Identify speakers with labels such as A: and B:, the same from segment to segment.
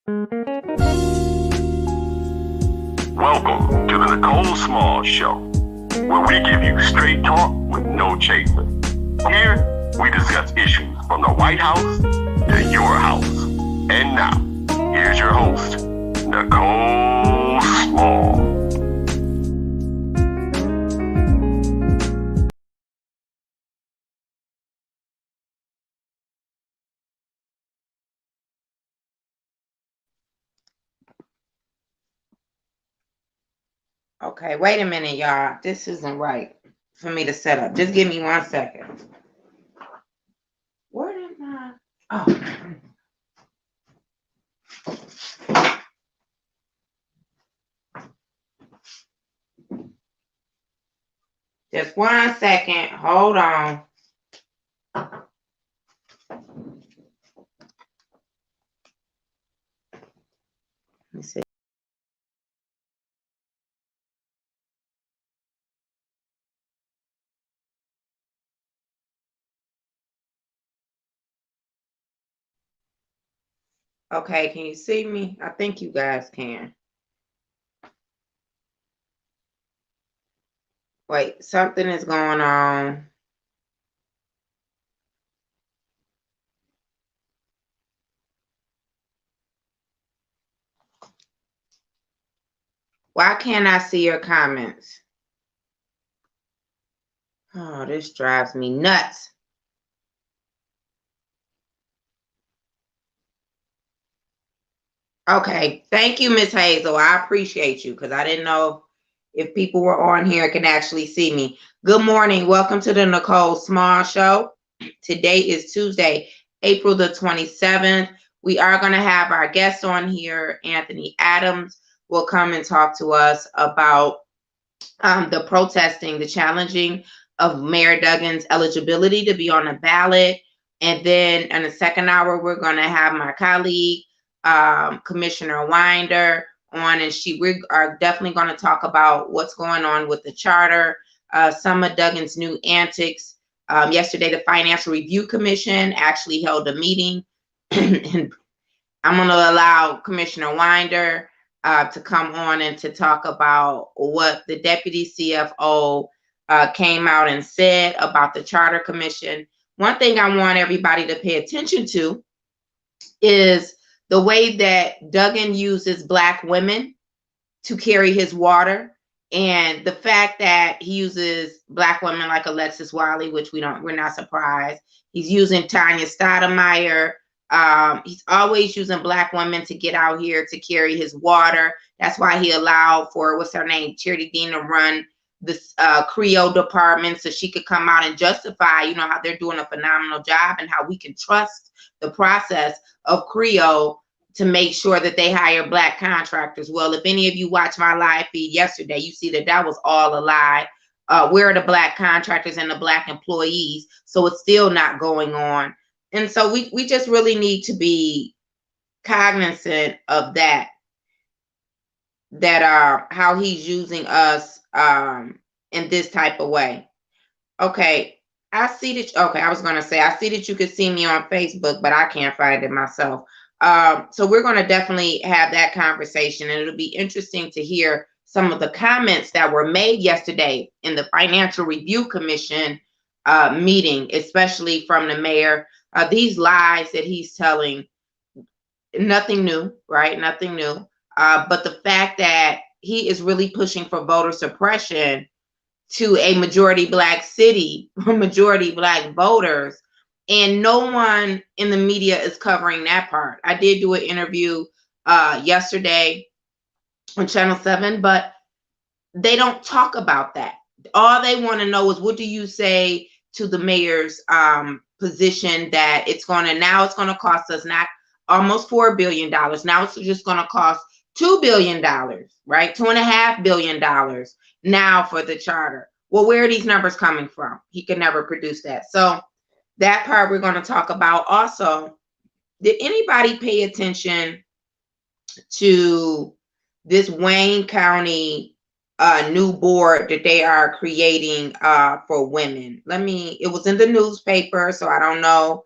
A: Welcome to the Nicole Small Show, where we give you straight talk with no chaser. Here, we discuss issues from the White House to your house. And now, here's your host, Nicole Small.
B: Okay, wait a minute, y'all. This isn't right for me to set up. Just give me 1 second. Where did my... Oh. Just 1 second. Hold on. Let me see. Okay, can you see me? I think you guys can. Wait, something is going on. Why can't I see your comments? Oh, this drives me nuts. Okay, thank you, Miss Hazel. I appreciate you because I didn't know if people were on here and can actually see me. Good morning. Welcome to the Nicole Small Show. Today is Tuesday, April the 27th. We are going to have our guest on here. Anthony Adams will come and talk to us about the protesting, the challenging of Mayor Duggan's eligibility to be on the ballot. And then in the second hour, we're going to have my colleague, Commissioner Wynder, on, and we are definitely going to talk about what's going on with the charter, some of Duggan's new antics. Yesterday, the Financial Review Commission actually held a meeting. And I'm going to allow Commissioner Wynder to come on and to talk about what the Deputy CFO came out and said about the Charter Commission. One thing I want everybody to pay attention to is the way that Duggan uses Black women to carry his water, and the fact that he uses Black women like Alexis Wiley, which we're not surprised. He's using Tanya Stoudemire. He's always using Black women to get out here to carry his water. That's why he allowed for, what's her name, Charity Dean, to run this Creole department so she could come out and justify, how they're doing a phenomenal job and how we can trust the process of Creole to make sure that they hire Black contractors. Well, if any of you watched my live feed yesterday, you see that was all a lie. Where are the Black contractors and the Black employees? So it's still not going on. And so we just really need to be cognizant of that how he's using us in this type of way. Okay, I see that. Okay, I was going to say, I see that you can see me on Facebook, but I can't find it myself. So we're going to definitely have that conversation, and it'll be interesting to hear some of the comments that were made yesterday in the Financial Review Commission meeting, especially from the mayor. These lies that he's telling, nothing new, right? Nothing new. But the fact that he is really pushing for voter suppression to a majority Black city, majority Black voters, and no one in the media is covering that part. I did do an interview yesterday on Channel 7, but they don't talk about that. All they want to know is, what do you say to the mayor's position that it's going to cost us not almost $4 billion. Now it's just going to cost $2 billion, right? $2.5 billion now for the charter. Well, where are these numbers coming from? He could never produce that. So that part we're going to talk about. Also, did anybody pay attention to this Wayne County new board that they are creating for women? It was in the newspaper, so I don't know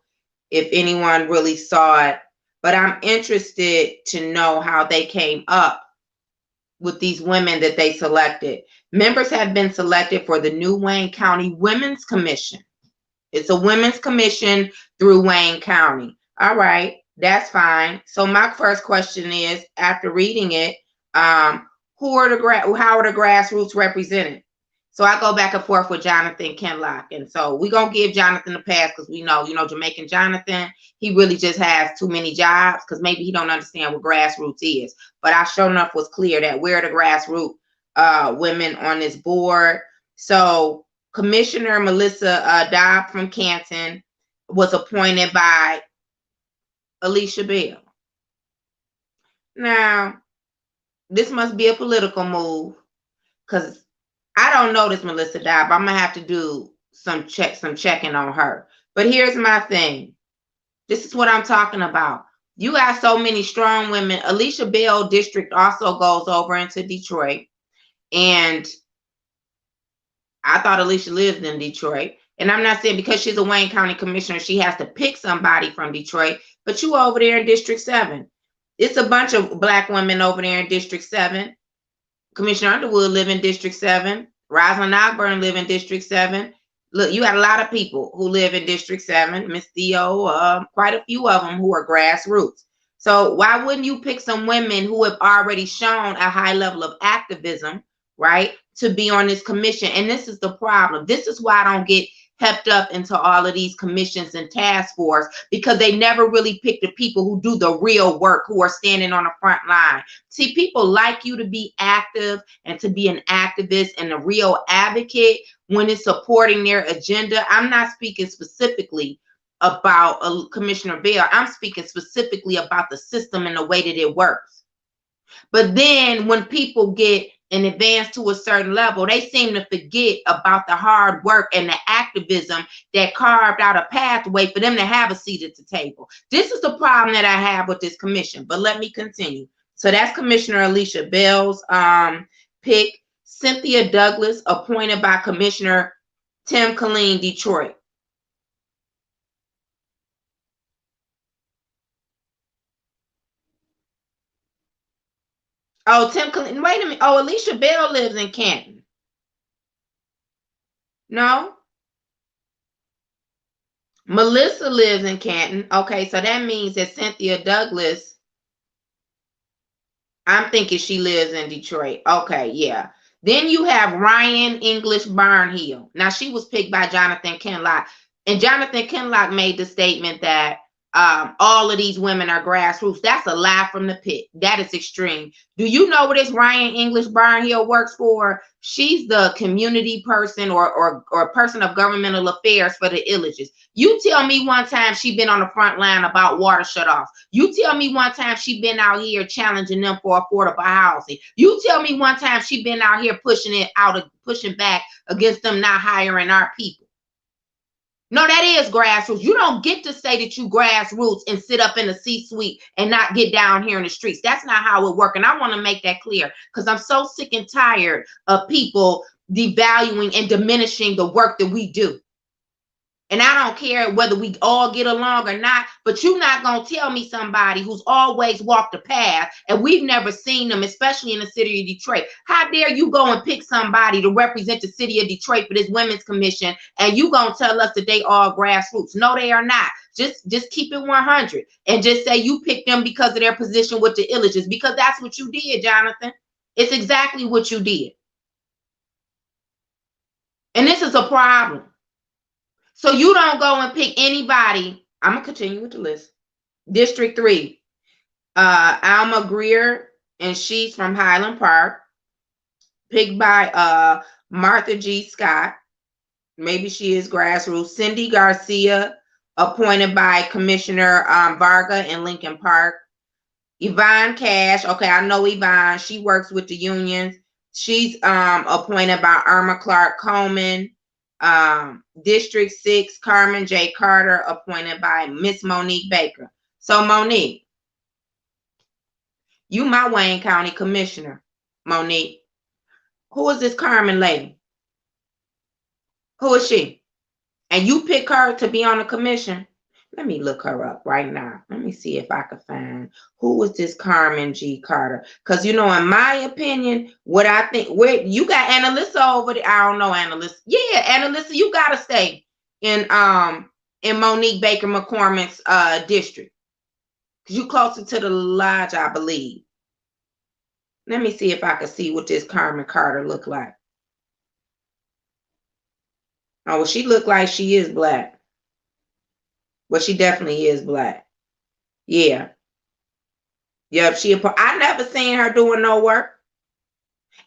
B: if anyone really saw it, but I'm interested to know how they came up with these women that they selected. Members have been selected for the new Wayne County Women's Commission. It's a women's commission through Wayne County. All right, that's fine. So my first question is, after reading it, how are the grassroots represented? So I go back and forth with Jonathan Kenlock. And so we're going to give Jonathan the pass because we know, Jamaican Jonathan, he really just has too many jobs because maybe he don't understand what grassroots is. But I sure enough was clear that we're the grassroots women on this board. So Commissioner Melissa Dobb from Canton was appointed by Alicia Bell. Now, this must be a political move because I don't know this Melissa Dobb. I'm gonna have to do some checking on her. But here's my thing. This is what I'm talking about. You got so many strong women. Alicia Bell district also goes over into Detroit. And I thought Alicia lived in Detroit. And I'm not saying because she's a Wayne County commissioner, she has to pick somebody from Detroit. But you over there in District 7. It's a bunch of Black women over there in District 7. Commissioner Underwood live in District 7. Rosalind Ogburn live in District 7. Look, you got a lot of people who live in District 7. Miss Theo, quite a few of them who are grassroots. So why wouldn't you pick some women who have already shown a high level of activism, right, to be on this commission? And this is the problem. This is why I don't get hepped up into all of these commissions and task force, because they never really pick the people who do the real work, who are standing on the front line. See, people like you to be active and to be an activist and a real advocate when it's supporting their agenda. I'm not speaking specifically about Commissioner Bell. I'm speaking specifically about the system and the way that it works. But then when people get and advance to a certain level, they seem to forget about the hard work and the activism that carved out a pathway for them to have a seat at the table. This is the problem that I have with this commission, but let me continue. So that's Commissioner Alicia Bell's pick. Cynthia Douglas, appointed by Commissioner Tim Killeen, Detroit. Oh, Tim Killeen, wait a minute. Oh, Alicia Bell lives in Canton. No? Melissa lives in Canton. Okay, so that means that Cynthia Douglas, I'm thinking she lives in Detroit. Okay, yeah. Then you have Ryan English Barnhill. Now, she was picked by Jonathan Kenlock. And Jonathan Kenlock made the statement that all of these women are grassroots. That's a lie from the pit. That is extreme. Do you know what this Ryan English Barnhill works for? She's the community person or person of governmental affairs for the Illiges. You tell me one time she been on the front line about water shutoffs. You tell me one time she been out here challenging them for affordable housing. You tell me one time she been out here pushing back against them not hiring our people. No, that is grassroots. You don't get to say that you grassroots and sit up in the C-suite and not get down here in the streets. That's not how it works. And I want to make that clear because I'm so sick and tired of people devaluing and diminishing the work that we do. And I don't care whether we all get along or not, but you're not going to tell me somebody who's always walked the path and we've never seen them, especially in the city of Detroit. How dare you go and pick somebody to represent the city of Detroit for this women's commission and you going to tell us that they all grassroots? No, they are not. Just keep it 100 and just say you picked them because of their position with the Illiges, because that's what you did, Jonathan. It's exactly what you did. And this is a problem. So you don't go and pick anybody. I'm going to continue with the list. District 3, Alma Greer, and she's from Highland Park. Picked by Martha G. Scott. Maybe she is grassroots. Cindy Garcia, appointed by Commissioner Varga in Lincoln Park. Yvonne Cash. Okay, I know Yvonne. She works with the unions. She's appointed by Irma Clark Coleman. District 6, Carmen J. Carter, appointed by Miss Monique Baker. So Monique, you my Wayne County commissioner. Monique, who is this Carmen lady? Who is she? And you pick her to be on the commission. Let me look her up right now. Let me see if I can find who was this Carmen G. Carter. Because in my opinion, what I think, where you got Annalisa over there. I don't know Annalisa. Yeah, Annalisa, you gotta stay in Monique Baker McCormick's district. Because you closer to the lodge, I believe. Let me see if I can see what this Carmen Carter look like. Oh, well, she look like she is black. Well, she definitely is black. Yeah. Yep, I never seen her doing no work.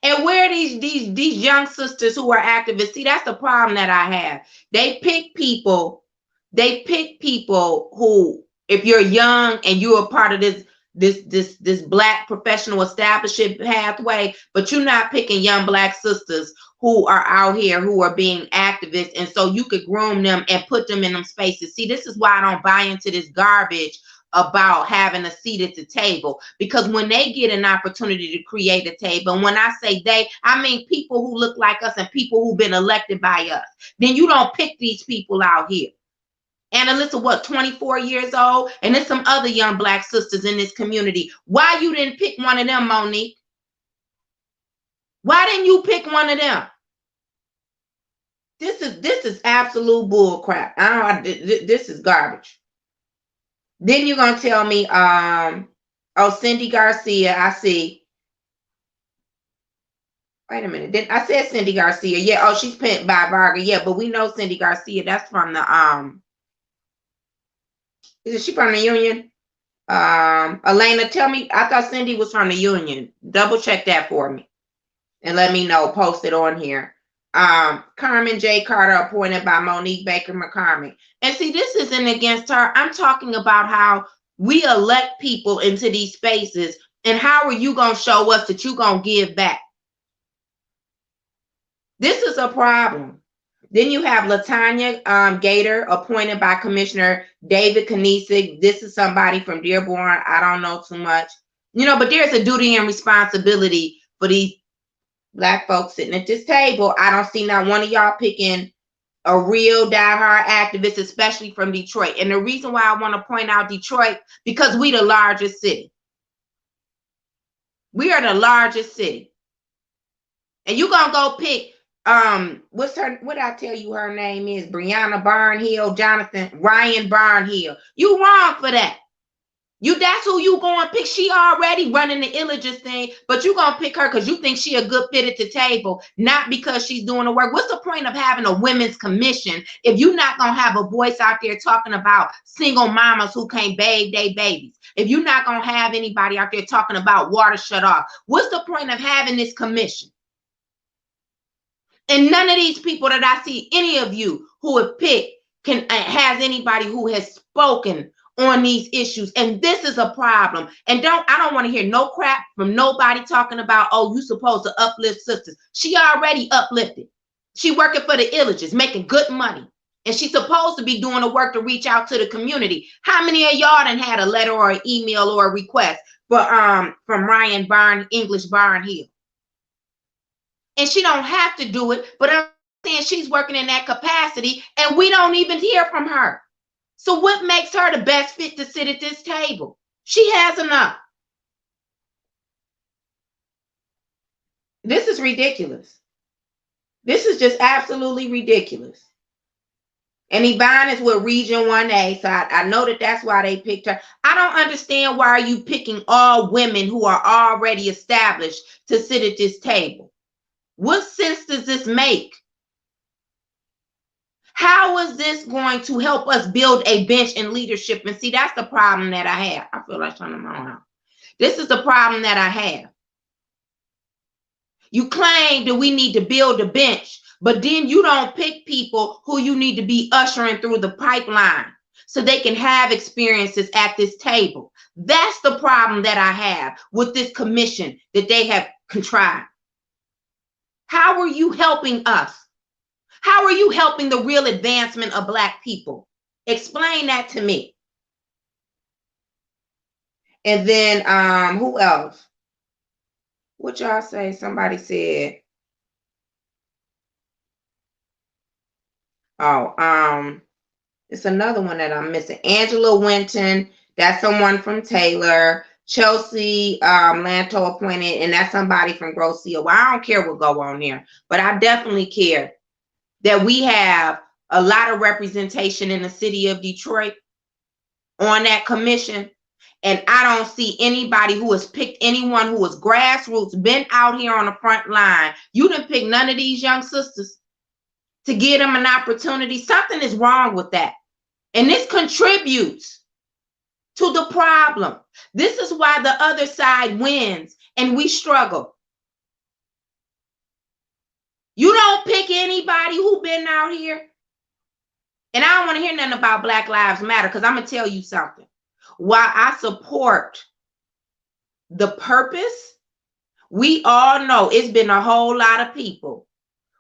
B: And where these young sisters who are activists, see, that's the problem that I have. They pick people who, if you're young and you're a part of this black professional establishment pathway, but you're not picking young black sisters who are out here who are being activists, and so you could groom them and put them in them spaces. See, this is why I don't buy into this garbage about having a seat at the table, because when they get an opportunity to create a table, and when I say they, I mean people who look like us and people who've been elected by us, then you don't pick these people out here. And Alyssa, what, 24 years old? And there's some other young black sisters in this community. Why you didn't pick one of them, Monique? Why didn't you pick one of them? This is absolute bull crap. This is garbage. Then you're gonna tell me, oh, Cindy Garcia, I see. Wait a minute. I said Cindy Garcia. Yeah, oh, she's picked by Varga. Yeah, but we know Cindy Garcia. That's from the is she from the Union? Elena, tell me, I thought Cindy was from the Union. Double check that for me. And let me know, post it on here. Carmen J. Carter appointed by Monique Baker McCormick. And see, this isn't against her. I'm talking about how we elect people into these spaces, and how are you going to show us that you're going to give back? This is a problem. Then you have Latanya Gator, appointed by Commissioner David Knesset. This is somebody from Dearborn. I don't know too much. But there's a duty and responsibility for these black folks sitting at this table. I don't see not one of y'all picking a real diehard activist, especially from Detroit. And the reason why I want to point out Detroit, because we the largest city. We are the largest city. And you're going to go pick, what did I tell you her name is? Brianna Barnhill, Ryan Barnhill. You wrong for that. That's who you gonna pick. She already running the Illegis thing, but you gonna pick her because you think she a good fit at the table, not because she's doing the work. What's the point of having a women's commission if you're not gonna have a voice out there talking about single mamas who can't bathe their babies? If you're not gonna have anybody out there talking about water shut off, what's the point of having this commission? And none of these people that I see, any of you who have picked, has anybody who has spoken on these issues. And this is a problem. And I don't want to hear no crap from nobody talking about, oh, you supposed to uplift sisters. She already uplifted. She working for the Illegis, making good money. And she's supposed to be doing the work to reach out to the community. How many of y'all done had a letter or an email or a request from Ryan English Barnhill? And she don't have to do it, but I'm saying she's working in that capacity, and we don't even hear from her. So what makes her the best fit to sit at this table? She has enough. This is ridiculous. This is just absolutely ridiculous. And Yvonne is with Region 1A, so I know that's why they picked her. I don't understand, why are you picking all women who are already established to sit at this table? What sense does this make? How is this going to help us build a bench in leadership? And see, that's the problem that I have. I feel like turning my own out. This is the problem that I have. You claim that we need to build a bench, but then you don't pick people who you need to be ushering through the pipeline so they can have experiences at this table. That's the problem that I have with this commission that they have contrived. How are you helping us? How are you helping the real advancement of Black people? Explain that to me. And then who else? What y'all say? Somebody said, oh, It's another one that I'm missing. Angela Winton, that's someone from Taylor. Chelsea Lanto appointed, and that's somebody from Grosse Ile. Well, I don't care what go on there, but I definitely care that we have a lot of representation in the city of Detroit on that commission. And I don't see anybody who has picked anyone who was grassroots, been out here on the front line. You didn't pick none of these young sisters to give them an opportunity. Something is wrong with that. And this contributes to the problem. This is why the other side wins and we struggle. You don't pick anybody who been out here. And I don't want to hear nothing about Black Lives Matter, because I'm going to tell you something. While I support the purpose, we all know it's been a whole lot of people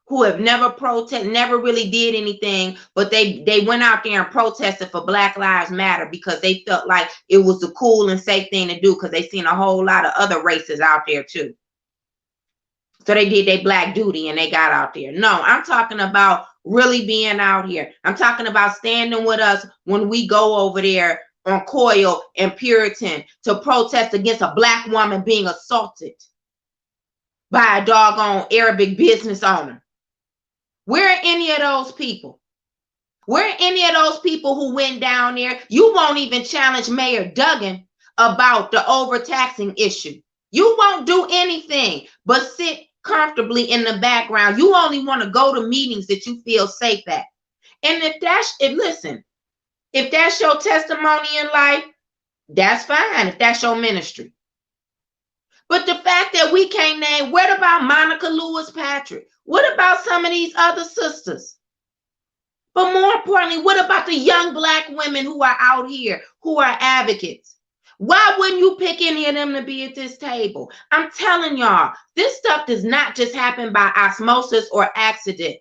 B: who have never really did anything, but they went out there and protested for Black Lives Matter because they felt like it was the cool and safe thing to do, because they seen a whole lot of other races out there too. So they did their Black duty and they got out there. No, I'm talking about really being out here. I'm talking about standing with us when we go over there on Coyle and Puritan to protest against a Black woman being assaulted by a doggone Arabic business owner. Where are any of those people? Where are any of those people who went down there? You won't even challenge Mayor Duggan about the overtaxing issue. You won't do anything but sit comfortably in the background. You only want to go to meetings that you feel safe at. And listen, if that's your testimony in life, that's fine. If that's your ministry. But the fact that we can't name, what about Monica Lewis Patrick? What about some of these other sisters? But more importantly, what about the young Black women who are out here, who are advocates? Why wouldn't you pick any of them to be at this table? I'm telling y'all, this stuff does not just happen by osmosis or accident.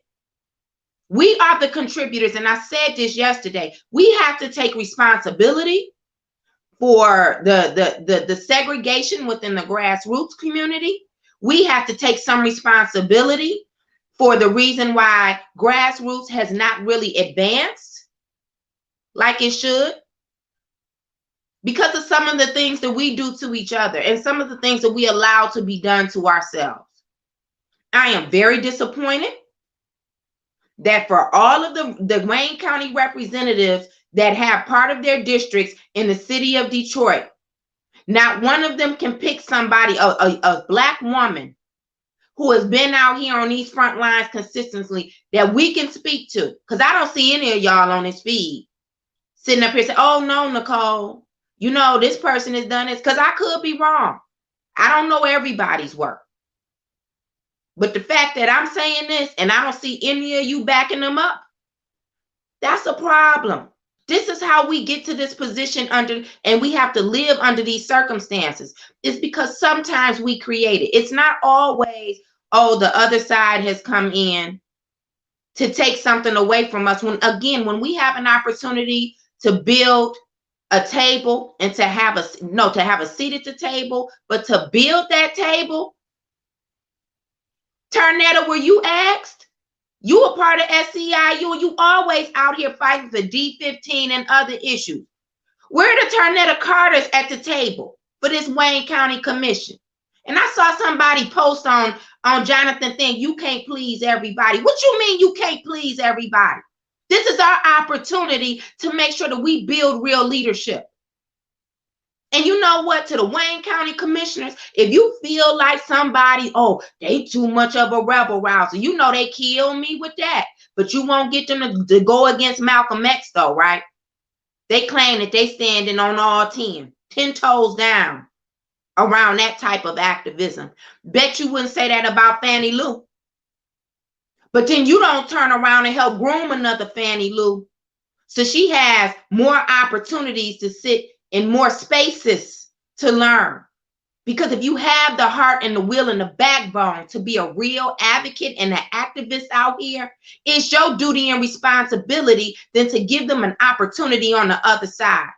B: We are the contributors, and I said this yesterday. We have to take responsibility for the segregation within the grassroots community. We have to take some responsibility for the reason why grassroots has not really advanced like it should, because of some of the things that we do to each other and some of the things that we allow to be done to ourselves. I am very disappointed that for all of the Wayne County representatives that have part of their districts in the city of Detroit, not one of them can pick somebody, a Black woman who has been out here on these front lines consistently that we can speak to. Because I don't see any of y'all on this feed sitting up here saying, oh no, Nicole, you know, this person has done this. Because I could be wrong. I don't know everybody's work. But the fact that I'm saying this and I don't see any of you backing them up, that's a problem. This is how we get to this position and we have to live under these circumstances. It's because sometimes we create it. It's not always, oh, the other side has come in to take something away from us. When we have an opportunity to build a table and to have a seat at the table, but to build that table, Tornado, were you asked? You a part of SEIU, and you always out here fighting for D15 and other issues. Where are the Tornado Carters at the table for this Wayne County Commission? And I saw somebody post on Jonathan thing, you can't please everybody. What you mean you can't please everybody? This is our opportunity to make sure that we build real leadership. And you know what, to the Wayne County commissioners, if you feel like somebody, oh, they too much of a rebel rouser, you know they kill me with that. But you won't get them to go against Malcolm X though, right? They claim that they standing on all 10 toes down around that type of activism. Bet you wouldn't say that about Fannie Lou. But then you don't turn around and help groom another Fannie Lou, so she has more opportunities to sit in more spaces to learn. Because if you have the heart and the will and the backbone to be a real advocate and an activist out here, it's your duty and responsibility then to give them an opportunity on the other side.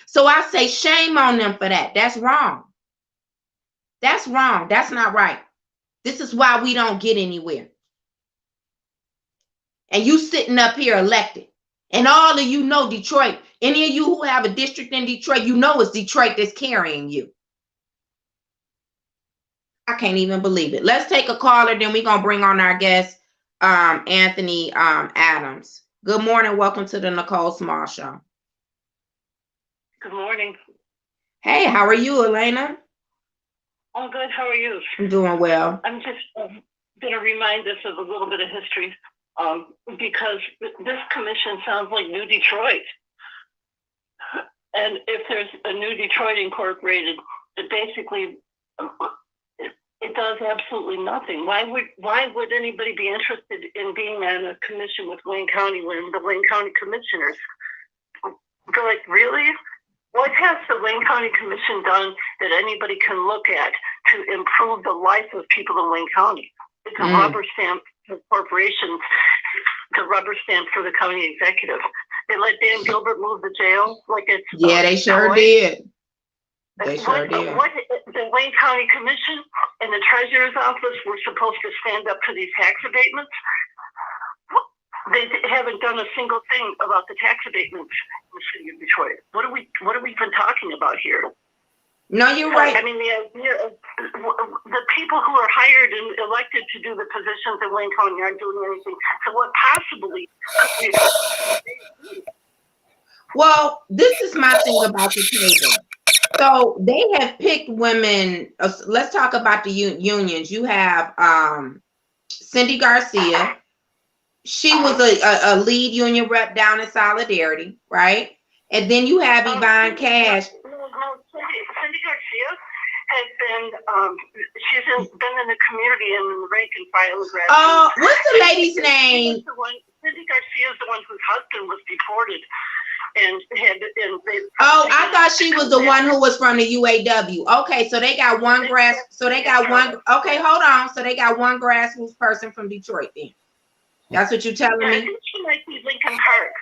B: So I say shame on them for that. That's wrong. That's wrong. That's not right. This is why we don't get anywhere. And you sitting up here elected. And all of you know Detroit. Any of you who have a district in Detroit, you know it's Detroit that's carrying you. I can't even believe it. Let's take a caller, then we're gonna bring on our guest, Anthony Adams. Good morning. Welcome to the Nicole Small Show.
C: Good morning.
B: Hey, how are you, Elena?
C: I'm good. How are you?
B: I'm doing well.
C: I'm just going to remind us of a little bit of history because this commission sounds like New Detroit. And if there's a New Detroit Incorporated, it basically it does absolutely nothing. Why would anybody be interested in being on a commission with Wayne County when the Wayne County commissioners go like, really? What has the Wayne County Commission done that anybody can look at to improve the life of people in Wayne County? It's a rubber stamp for corporations, the rubber stamp for the county executive. They let Dan Gilbert move the jail like it's
B: they sure did. They sure did.
C: The Wayne County Commission and the Treasurer's Office were supposed to stand up to these tax abatements. They haven't done a single thing about the tax abatements in the city of Detroit. What are we even talking about here?
B: No, you're right.
C: I mean, the idea of the people who are hired and elected to do the positions in Wayne County aren't doing anything. So what possibly?
B: Well, this is my thing about the table. So they have picked women. Let's talk about the unions. You have Cindy Garcia. She was a lead union rep down in Solidarity, right? And then you have Yvonne Cash.
C: No, Cindy Garcia has been, she's been in the community and in the rank and file.
B: Oh, what's the lady's name?
C: Cindy Garcia is the one whose husband was deported.
B: I thought she was the one who was from the UAW. Okay, so they got one okay, hold on. So they got one grassroots person from Detroit then. That's what you're telling me?
C: I think she might be Lincoln Park.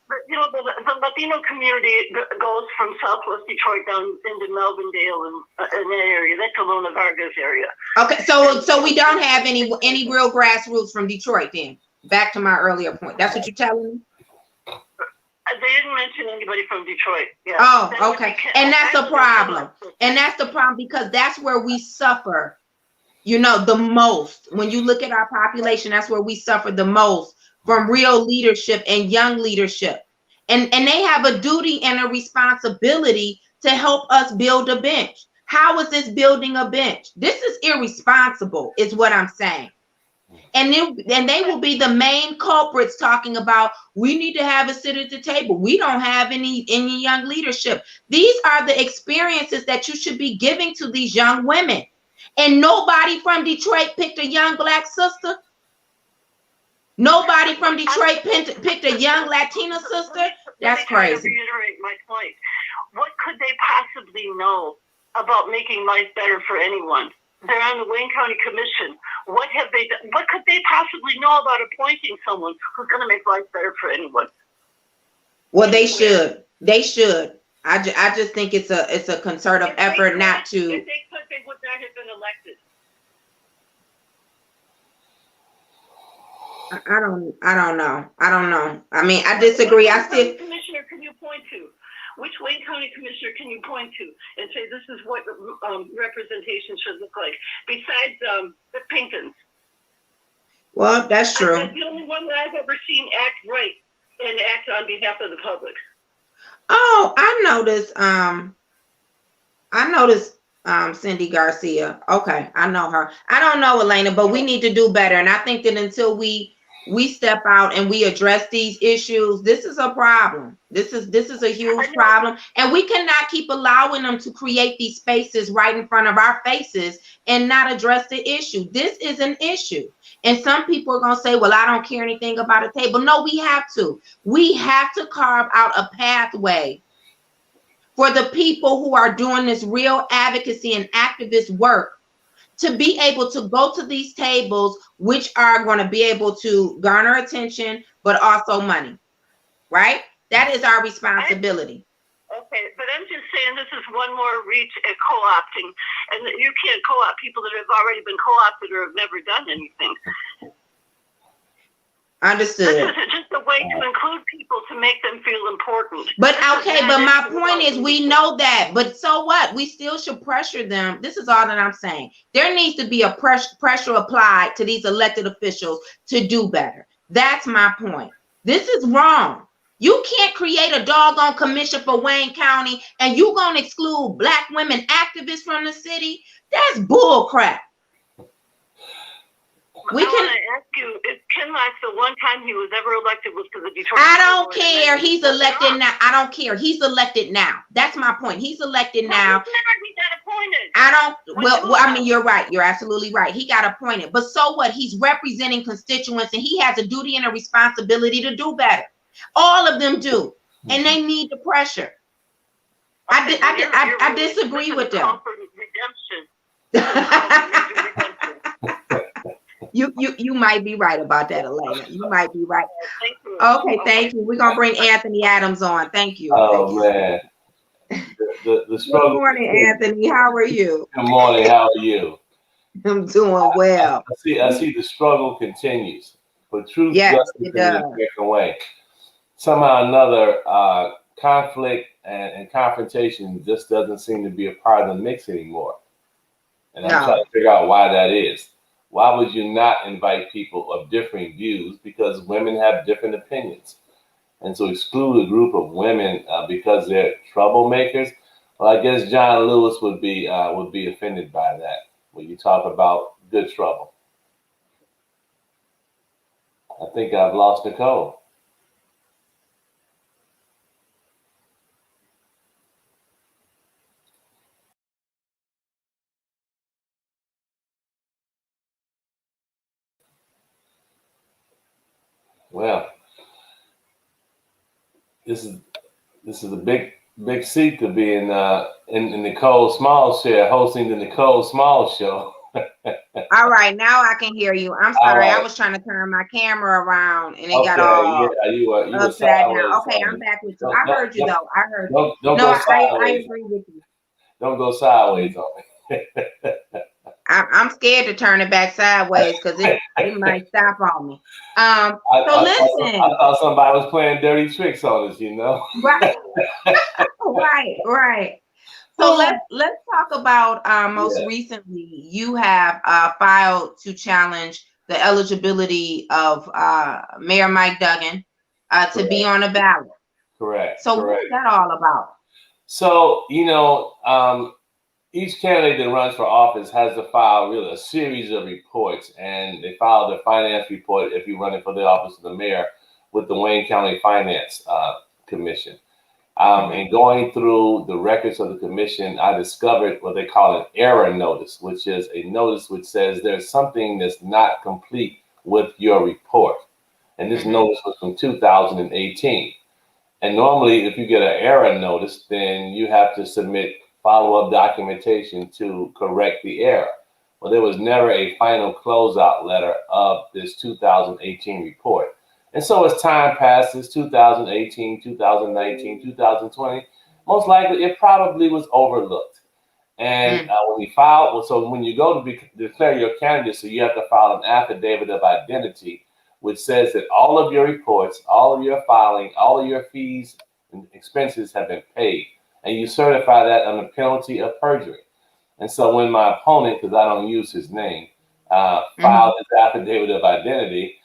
C: But, you know, the Latino community goes from Southwest Detroit down into Melvindale and that area. That's the Luna Vargas area.
B: Okay, so we don't have any real grassroots from Detroit then. Back to my earlier point. That's what you're telling me?
C: They didn't mention anybody from Detroit. Yeah.
B: Oh, okay. And that's the problem. And that's the problem because that's where we suffer, you know, the most. When you look at our population, that's where we suffer the most from real leadership and young leadership. And they have a duty and a responsibility to help us build a bench. How is this building a bench? This is irresponsible, is what I'm saying. And they will be the main culprits talking about we need to have a seat at the table. We don't have any young leadership. These are the experiences that you should be giving to these young women. And nobody from Detroit picked a young Black sister. Nobody from Detroit picked a young Latina sister. That's crazy.
C: To reiterate my point, what could they possibly know about making life better for anyone? They're on the Wayne County Commission. What have they done? What could they possibly know about appointing someone who's going to make life better for anyone?
B: Well, they should. They should. I just think it's a concerted effort not to.
C: If they could, they would not have been elected.
B: I don't know. I mean, I disagree. I still.
C: Which commissioner can you point to? Which Wayne County commissioner can you point to and say this is what representation should look like? Besides the Pinkins.
B: Well, that's true.
C: That's the only one that I've ever seen act right and act on behalf of the public.
B: Oh, I noticed Cindy Garcia. Okay, I know her. I don't know Elena, but we need to do better. And I think that until we step out and we address these issues, this is a problem. This is a huge problem. And we cannot keep allowing them to create these spaces right in front of our faces and not address the issue. This is an issue. And some people are going to say, well, I don't care anything about a table. No, we have to. We have to carve out a pathway for the people who are doing this real advocacy and activist work to be able to go to these tables, which are going to be able to garner attention, but also money, right? That is our responsibility.
C: Okay, but I'm just saying this is one more reach at co-opting, and you can't co-opt people that have already been co-opted or have never done anything.
B: Understood.
C: This is just a way to include people to make them feel important.
B: But okay, but my point is we know that, but so what? We still should pressure them. This is all that I'm saying. There needs to be a pressure applied to these elected officials to do better. That's my point. This is wrong. You can't create a doggone commission for Wayne County and you gonna exclude Black women activists from the city? That's bull crap.
C: I want to ask you, if Ken Locke, the one time he was ever elected was to the Detroit.
B: I don't care. He's elected now. I don't care. He's elected now. That's my point. He's elected now.
C: He got appointed.
B: I don't. Well, I mean, you're right. You're absolutely right. He got appointed. But so what? He's representing constituents, and he has a duty and a responsibility to do better. All of them do, and they need the pressure.
C: Okay,
B: I disagree with them. You might be right about that, Elena. You might be right.
C: Thank you.
B: Okay, thank you. We're gonna bring Anthony Adams on. Thank you.
D: Oh man. The struggle.
B: Good morning, Anthony. How are you?
D: Good morning. How are you?
B: I'm doing well.
D: I see the struggle continues. But truth, justice, is taken away. Somehow or another, conflict and confrontation just doesn't seem to be a part of the mix anymore. And I'm trying to figure out why that is. Why would you not invite people of differing views? Because women have different opinions. And so exclude a group of women because they're troublemakers. Well, I guess John Lewis would be offended by that when you talk about good trouble. I think I've lost Nicole. Well, this is a big seat to be in Nicole Small chair, hosting the Nicole Small show.
B: All right, now I can hear you. I'm sorry, right. I was trying to turn my camera around and it got all
D: you were
B: now. Okay, I'm back with you. I heard you though. I heard you.
D: Don't go sideways.
B: I agree with you.
D: Don't go sideways on me.
B: I'm scared to turn it back sideways because it might stop on me. I
D: thought somebody was playing dirty tricks on us, you know.
B: Right. right. So let's talk about most recently you have filed to challenge the eligibility of Mayor Mike Duggan to be on a ballot.
D: Correct.
B: So what is that all about?
D: So, each candidate that runs for office has to file really a series of reports, and they file their finance report if you're running for the office of the mayor with the Wayne County Finance Commission. And going through the records of the commission, I discovered what they call an error notice, which is a notice which says there's something that's not complete with your report. And this notice was from 2018. And normally, if you get an error notice, then you have to submit follow-up documentation to correct the error. Well, there was never a final closeout letter of this 2018 report. And so as time passes, 2018, 2019, 2020, most likely it probably was overlooked. And when you file, so when you go to declare your candidacy, you have to file an affidavit of identity, which says that all of your reports, all of your filing, all of your fees and expenses have been paid. And you certify that under penalty of perjury. And so when my opponent, because I don't use his name, filed his affidavit of identity,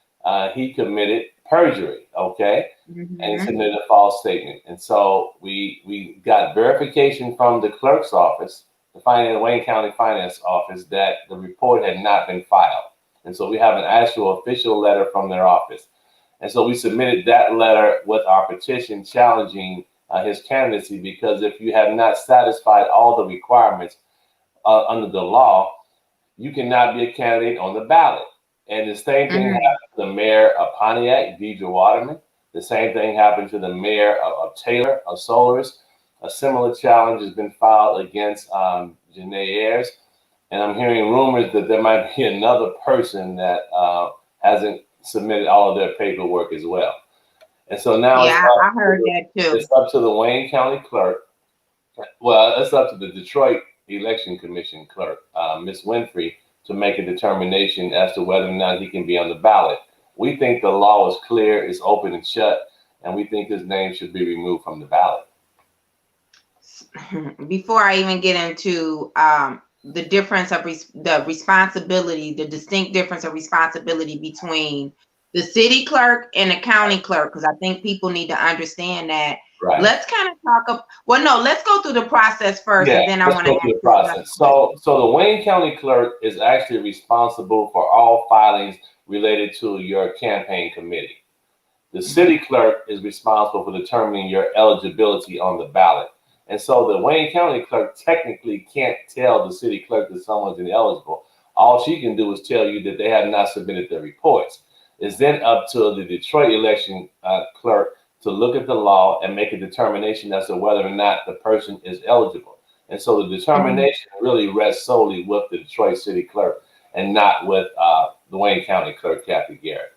D: he committed perjury, okay? And he submitted a false statement. And so we got verification from the clerk's office, the Wayne County Finance Office, that the report had not been filed. And so we have an actual official letter from their office. And so we submitted that letter with our petition challenging his candidacy, because if you have not satisfied all the requirements under the law, you cannot be a candidate on the ballot. And the same thing happened to the mayor of Pontiac, Deidre Waterman. The same thing happened to the mayor of Taylor, of Solaris. A similar challenge has been filed against Janae Ayers. And I'm hearing rumors that there might be another person that hasn't submitted all of their paperwork as well. And so now
B: I heard that too.
D: It's up to the Wayne County clerk. Well, it's up to the Detroit Election Commission clerk, Ms. Winfrey, to make a determination as to whether or not he can be on the ballot. We think the law is clear, it's open and shut, and we think his name should be removed from the ballot.
B: Before I even get into the difference of the responsibility, the distinct difference of responsibility between the city clerk and the county clerk, because I think people need to understand that.
D: Right.
B: Let's kind of talk. Well, no, let's go through the process first, and then I want to ask
D: the process. So the Wayne County clerk is actually responsible for all filings related to your campaign committee. The city clerk is responsible for determining your eligibility on the ballot. And so the Wayne County clerk technically can't tell the city clerk that someone's ineligible. All she can do is tell you that they have not submitted their reports. It's then up to the Detroit election clerk to look at the law and make a determination as to whether or not the person is eligible. And so the determination really rests solely with the Detroit city clerk and not with the Wayne County clerk, Kathy Garrett.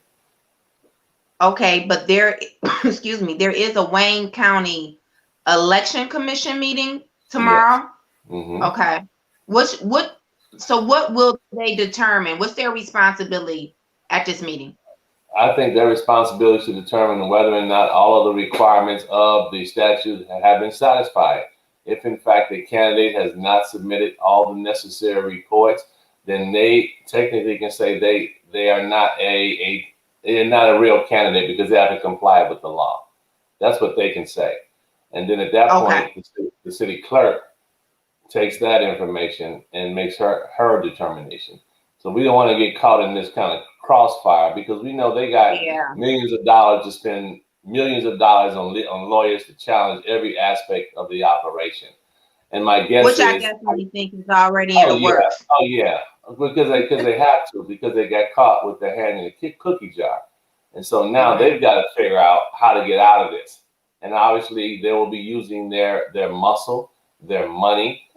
B: Okay, but there, excuse me, there is a Wayne County Election Commission meeting tomorrow.
D: Yes.
B: Okay. So what will they determine? What's their responsibility at this meeting?
D: I think their responsibility is to determine whether or not all of the requirements of the statute have been satisfied. If in fact the candidate has not submitted all the necessary reports, then they technically can say they are not they're not a real candidate because they haven't complied with the law. That's what they can say. And then at that point, the city clerk takes that information and makes her determination. So we don't want to get caught in this kind of crossfire because we know they got millions of dollars to spend, millions of dollars on lawyers to challenge every aspect of the operation. And my guess is,
B: I definitely think is already in the works.
D: Oh yeah, because they have to, because they got caught with their hand in a cookie jar, and so now they've got to figure out how to get out of this. And obviously, they will be using their muscle, their money,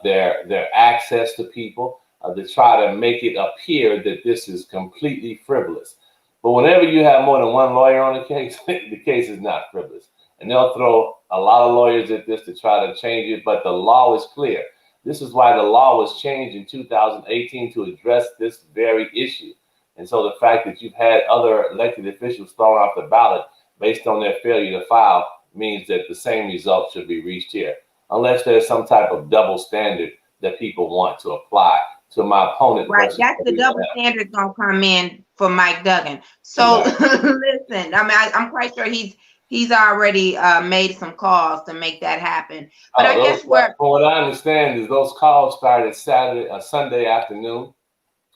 D: their access to people to try to make it appear that this is completely frivolous. But whenever you have more than one lawyer on the case is not frivolous. And they'll throw a lot of lawyers at this to try to change it, but the law is clear. This is why the law was changed in 2018 to address this very issue. And so the fact that you've had other elected officials thrown off the ballot based on their failure to file means that the same result should be reached here, unless there's some type of double standard that people want to apply to my opponent.
B: Right, that's the double standard gonna come in for Mike Duggan. So listen, I mean, I'm quite sure he's already made some calls to make that happen. But I guess
D: from what I understand is those calls started Sunday afternoon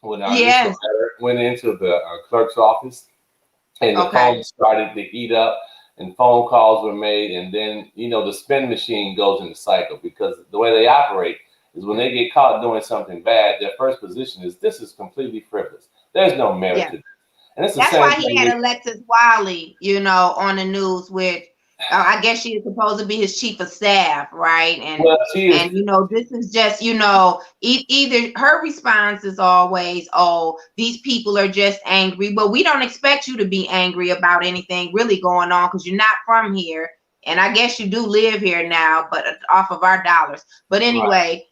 D: when our initial letter went into the clerk's office, and the phone started to heat up, and phone calls were made, and then the spin machine goes in the cycle because the way they operate is when they get caught doing something bad, their first position is this is completely frivolous. There's no merit to this. And it's
B: that's why he had Alexis Wiley, on the news with, I guess she is supposed to be his chief of staff, right? And this is just, either her response is always, oh, these people are just angry, but we don't expect you to be angry about anything really going on because you're not from here. And I guess you do live here now, but off of our dollars. But anyway,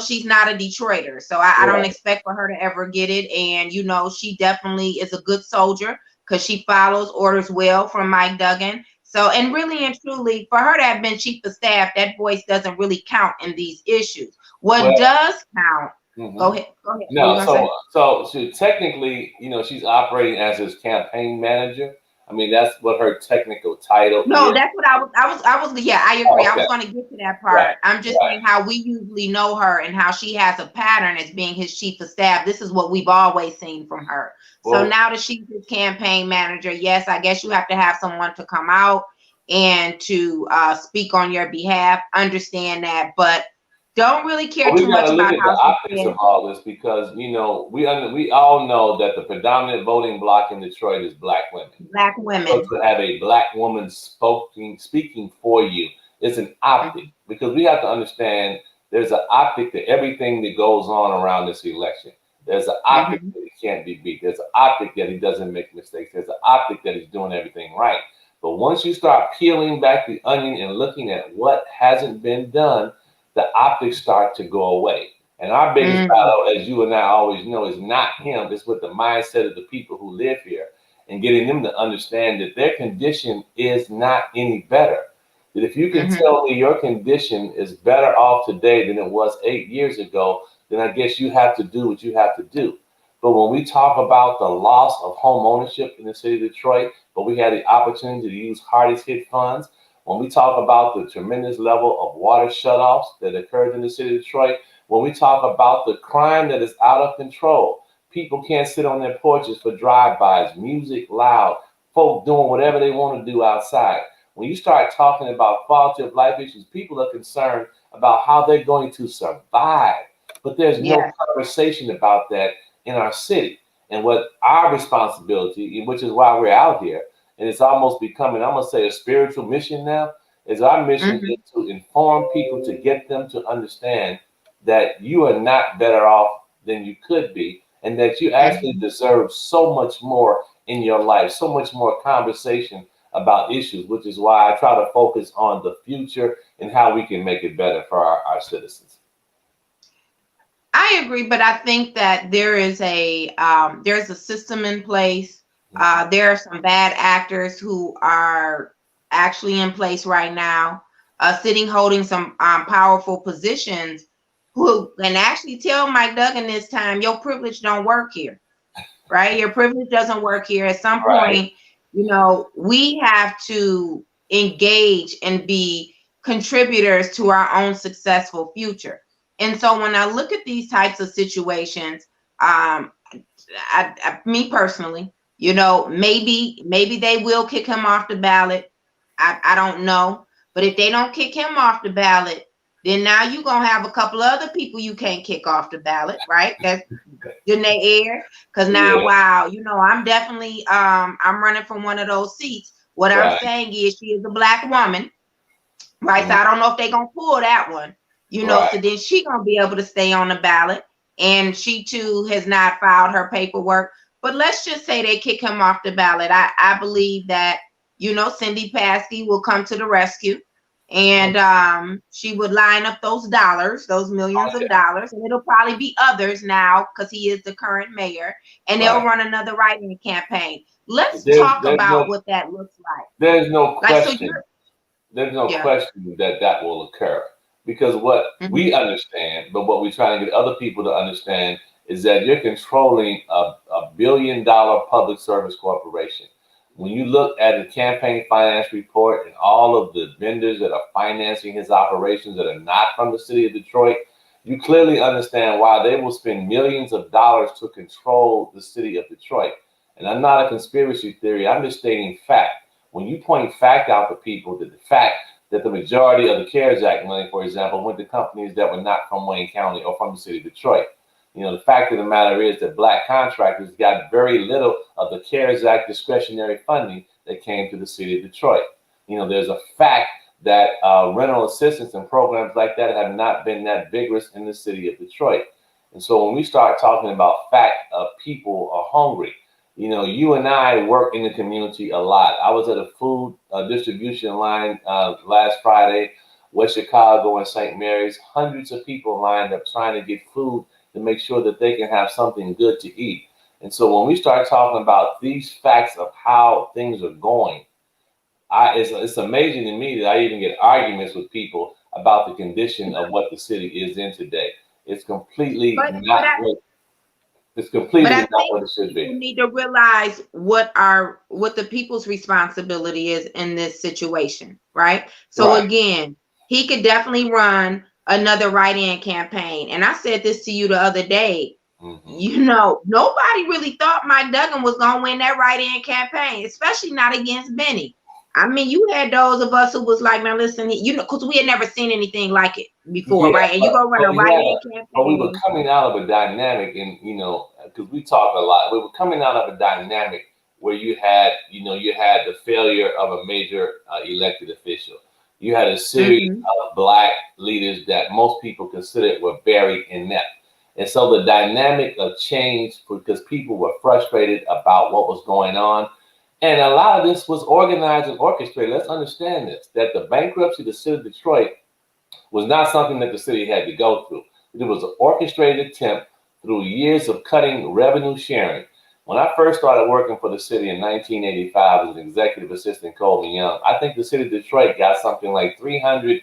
B: she's not a Detroiter, so I don't expect for her to ever get it. And she definitely is a good soldier because she follows orders well from Mike Duggan. So, and really and truly, for her to have been chief of staff, that voice doesn't really count in these issues. What does count? Go ahead.
D: No, so she technically, she's operating as his campaign manager. I mean, that's what her technical title is.
B: No, that's what I was, I agree. I was going to get to that part. Right. I'm just saying how we usually know her and how she has a pattern as being his chief of staff. This is what we've always seen from her. Well, so now that she's his campaign manager, yes, I guess you have to have someone to come out and to speak on your behalf. Understand that, but don't really care too much about
D: how the optics of all this because we all know that the predominant voting bloc in Detroit is Black women.
B: Black women.
D: So to have a Black woman speaking for you is an optic because we have to understand there's an optic to everything that goes on around this election. There's an optic that he can't be beat. There's an optic that he doesn't make mistakes. There's an optic that he's doing everything right. But once you start peeling back the onion and looking at what hasn't been done, the optics start to go away. And our biggest battle, as you and I always know, is not him. It's with the mindset of the people who live here and getting them to understand that their condition is not any better. That if you can tell me your condition is better off today than it was 8 years ago, then I guess you have to do what you have to do. But when we talk about the loss of home ownership in the city of Detroit, but we had the opportunity to use hardest hit funds, when we talk about the tremendous level of water shutoffs that occurred in the city of Detroit, when we talk about the crime that is out of control, people can't sit on their porches for drive-bys, music loud, folk doing whatever they want to do outside. When you start talking about quality of life issues, people are concerned about how they're going to survive. But there's no conversation about that in our city. And what our responsibility, which is why we're out here, and it's almost becoming, I'm going to say, a spiritual mission now, is our mission is to inform people, to get them to understand that you are not better off than you could be, and that you actually deserve so much more in your life, so much more conversation about issues, which is why I try to focus on the future and how we can make it better for our citizens.
B: I agree, but I think that there is there's a system in place. There are some bad actors who are actually in place right now, sitting holding some powerful positions, who can actually tell Mike Duggan this time, your privilege don't work here, right? Your privilege doesn't work here. At some point, you know, we have to engage and be contributors to our own successful future. And so when I look at these types of situations, me personally, you know, maybe they will kick him off the ballot. I don't know. But if they don't kick him off the ballot, then now you're going to have a couple other people you can't kick off the ballot, right? That's in their air. Because now, wow, you know, I'm definitely, I'm running from one of those seats. What I'm saying is she is a Black woman, right? So I don't know if they're going to pull that one, you know, so then she going to be able to stay on the ballot. And she too has not filed her paperwork. But let's just say they kick him off the ballot. I believe that, you know, Cindy Paskey will come to the rescue. And she would line up those dollars, those millions of dollars, and it'll probably be others now because he is the current mayor, and they'll run another write-in campaign. Let's talk about what that looks like.
D: There's no question. There's no question that will occur, because what we understand, but what we're trying to get other people to understand, is that you're controlling a $1 billion public service corporation. When you look at the campaign finance report and all of the vendors that are financing his operations that are not from the city of Detroit, you clearly understand why they will spend millions of dollars to control the city of Detroit. And I'm not a conspiracy theory. I'm just stating fact. When you point fact out to people, that the fact that the majority of the CARES Act money, for example, went to companies that were not from Wayne County or from the city of Detroit. You know, the fact of the matter is that Black contractors got very little of the CARES Act discretionary funding that came to the city of Detroit. You know, there's a fact that rental assistance and programs like that have not been that vigorous in the city of Detroit. And so when we start talking about fact of people are hungry, you know, you and I work in the community a lot. I was at a food distribution line last Friday, West Chicago and St. Mary's. Hundreds of people lined up trying to get food to make sure that they can have something good to eat. And so when we start talking about these facts of how things are going, it's amazing to me that I even get arguments with people about the condition of what the city is in today. It's completely not what it should be.
B: You need to realize what the people's responsibility is in this situation, right? So again, he could definitely run another write-in campaign. And I said this to you the other day. You know, nobody really thought Mike Duggan was going to win that write-in campaign, especially not against Benny. I mean, you had those of us who was like, now listen, you know, because we had never seen anything like it before, right? And you go run a write-in campaign.
D: But we were coming out of a dynamic, and, you know, because we talk a lot, we were coming out of a dynamic where you had the failure of a major elected official. You had a series of Black leaders that most people considered were very inept. And so the dynamic of change, because people were frustrated about what was going on. And a lot of this was organized and orchestrated. Let's understand this, that the bankruptcy of the city of Detroit was not something that the city had to go through. It was an orchestrated attempt through years of cutting revenue sharing. When I first started working for the city in 1985 as an executive assistant Coleman Young, I think the city of Detroit got something like $325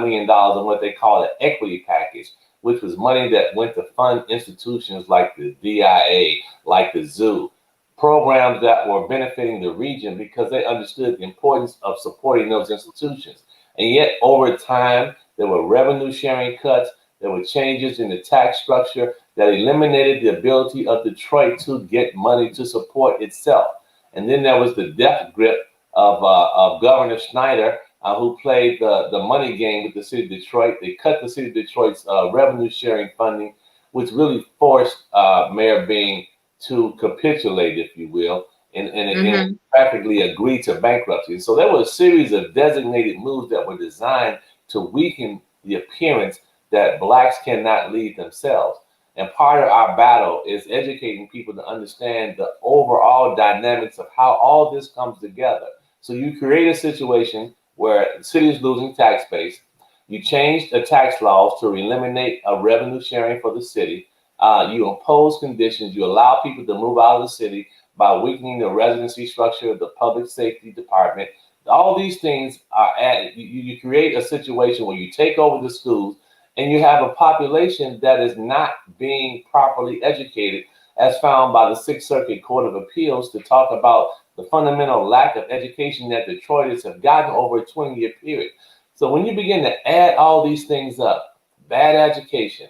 D: million in what they call an equity package, which was money that went to fund institutions like the DIA, like the zoo, programs that were benefiting the region because they understood the importance of supporting those institutions. And yet, over time, there were revenue sharing cuts. There were changes in the tax structure that eliminated the ability of Detroit to get money to support itself. And then there was the death grip of Governor Snyder, who played the money game with the city of Detroit. They cut the city of Detroit's revenue sharing funding, which really forced Mayor Bing to capitulate, if you will, and again, practically agree to bankruptcy. So there was a series of designated moves that were designed to weaken the appearance that Blacks cannot lead themselves. And part of our battle is educating people to understand the overall dynamics of how all this comes together. So you create a situation where the city is losing tax base. You change the tax laws to eliminate a revenue sharing for the city. You impose conditions. You allow people to move out of the city by weakening the residency structure of the public safety department. All these things are added. You create a situation where you take over the schools and you have a population that is not being properly educated, as found by the Sixth Circuit Court of Appeals, to talk about the fundamental lack of education that Detroiters have gotten over a 20-year period. So when you begin to add all these things up, bad education,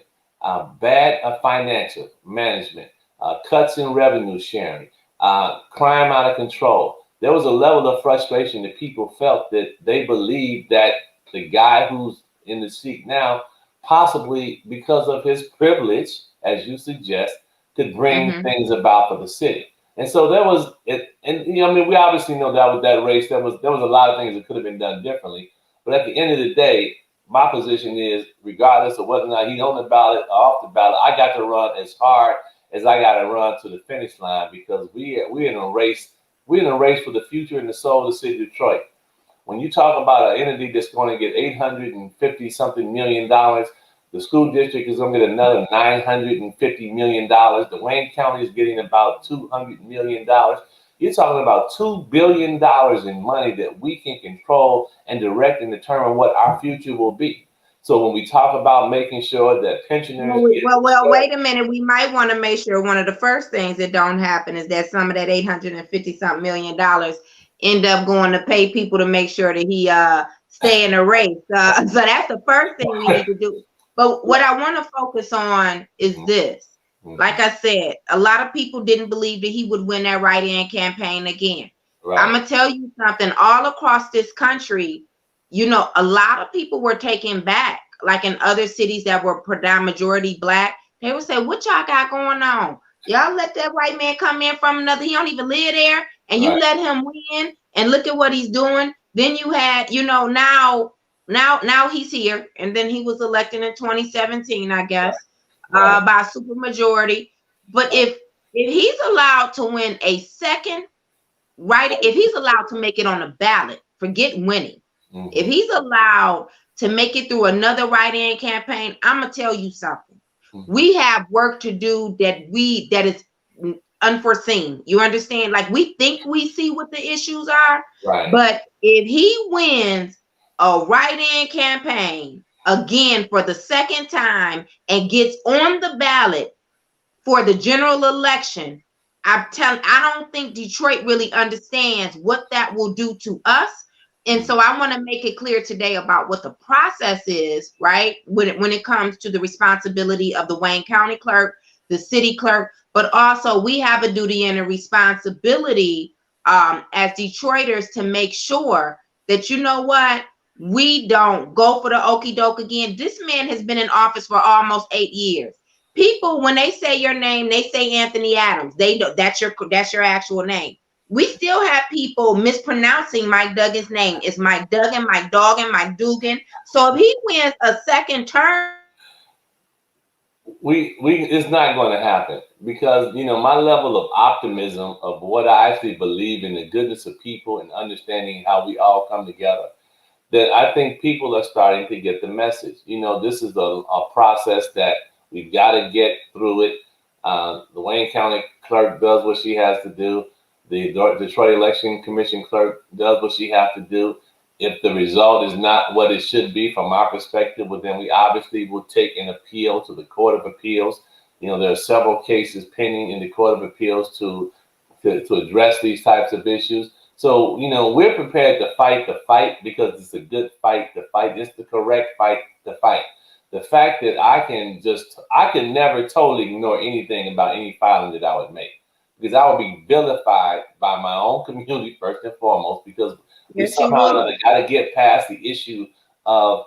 D: bad financial management, cuts in revenue sharing, crime out of control, there was a level of frustration that people felt that they believed that the guy who's in the seat now, possibly because of his privilege, as you suggest, could bring things about for the city. And so there was it, and you know, I mean, we obviously know that with that race, there was a lot of things that could have been done differently. But at the end of the day, my position is, regardless of whether or not he's on the ballot or off the ballot, I got to run as hard as I got to run to the finish line, because we're in a race. We're in a race for the future and the soul of the city of Detroit. When you talk about an entity that's going to get $850-something million, the school district is going to get another $950 million. The Wayne County is getting about $200 million. You're talking about $2 billion in money that we can control and direct and determine what our future will be. So when we talk about making sure that pensioners...
B: Well, wait a minute. We might want to make sure one of the first things that don't happen is that some of that $850-something million end up going to pay people to make sure that he stay in the race. So that's the first thing we need to do. But what I want to focus on is this. Like I said, a lot of people didn't believe that he would win that write-in campaign again. Right. I'm going to tell you something. All across this country, you know, a lot of people were taken back. Like in other cities that were predominant majority Black, they would say, what y'all got going on? Y'all let that white man come in from another, he don't even live there, and you let him win, and look at what he's doing. Then you had, you know, now he's here, and then he was elected in 2017, I guess, by a super majority. But if he's allowed to win a second, if he's allowed to make it on a ballot, forget winning. If he's allowed to make it through another write-in campaign, I'm gonna tell you something. We have work to do that is unforeseen. You understand? Like, we think we see what the issues are, but if he wins a write-in campaign again for the second time and gets on the ballot for the general election, I don't think Detroit really understands what that will do to us. And so I want to make it clear today about what the process is, right? When it comes to the responsibility of the Wayne County clerk, the city clerk, but also we have a duty and a responsibility as Detroiters to make sure that, you know what, we don't go for the okie doke again. This man has been in office for almost 8 years. People, when they say your name, they say Anthony Adams. They know that's your actual name. We still have people mispronouncing Mike Duggan's name. It's Mike Duggan, Mike Duggan, Mike Duggan. So if he wins a second term,
D: it's not going to happen, because, you know, my level of optimism of what I actually believe in the goodness of people and understanding how we all come together. then I think people are starting to get the message. You know, this is a process that we've got to get through it. The Wayne County clerk does what she has to do. The Detroit Election Commission clerk does what she has to do. If the result is not what it should be from our perspective, well, then we obviously will take an appeal to the Court of Appeals. You know, there are several cases pending in the Court of Appeals to address these types of issues. So, you know, we're prepared to fight the fight because it's a good fight to fight. It's the correct fight to fight. The fact that I can never totally ignore anything about any filing that I would make, because I would be vilified by my own community first and foremost, because we somehow got to get past the issue of,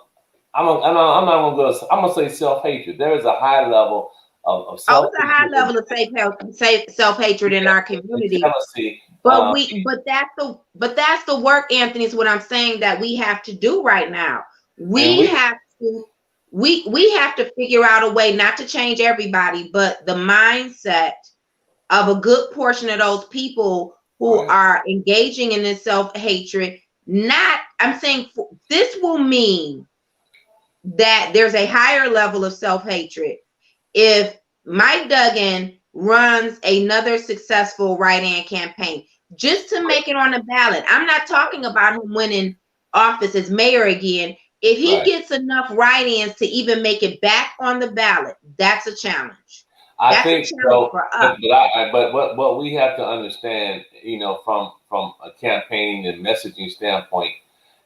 D: I'm gonna say self-hatred. There is a high level of self-hatred.
B: It's a high level of self-hatred in our community. But that's the work, Anthony, is what I'm saying that we have to do right now. We have to figure out a way not to change everybody, but the mindset of a good portion of those people who are engaging in this self-hatred. I'm saying this will mean that there's a higher level of self-hatred if Mike Duggan runs another successful write-in campaign just to make it on the ballot. I'm not talking about him winning office as mayor again. If he gets enough write-ins to even make it back on the ballot, that's a challenge.
D: I think so, but what we have to understand, you know, from a campaigning and messaging standpoint,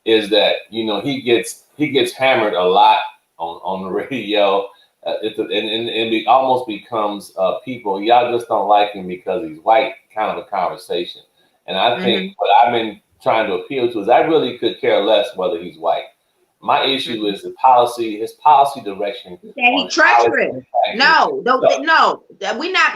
D: is that, you know, he gets hammered a lot on the radio, and it almost becomes people, y'all just don't like him because he's white, kind of a conversation. And I think what I've been trying to appeal to is I really could care less whether he's white. My issue is his policy direction.
B: Yeah, he treacherous. No, we're not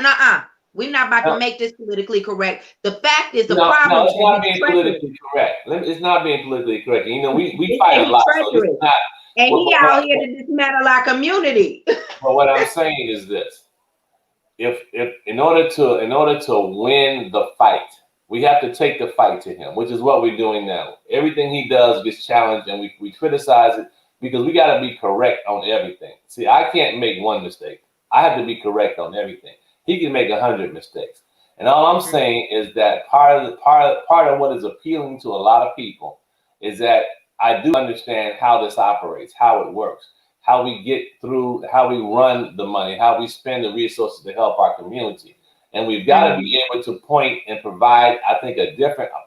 B: about to make this politically correct. The fact is, problem.
D: No, it's not being politically correct. It's not being politically correct. You know, we fight a lot. So it's not,
B: and he out here to dismantle our community.
D: But what I'm saying is this: if in order to win the fight, we have to take the fight to him, which is what we're doing now. Everything he does gets challenged, and we criticize it because we got to be correct on everything. See, I can't make one mistake. I have to be correct on everything. He can make 100 mistakes. And all I'm saying is that part of what is appealing to a lot of people is that I do understand how this operates, how it works, how we get through, how we run the money, how we spend the resources to help our community. And we've got to be able to point and provide, I think, a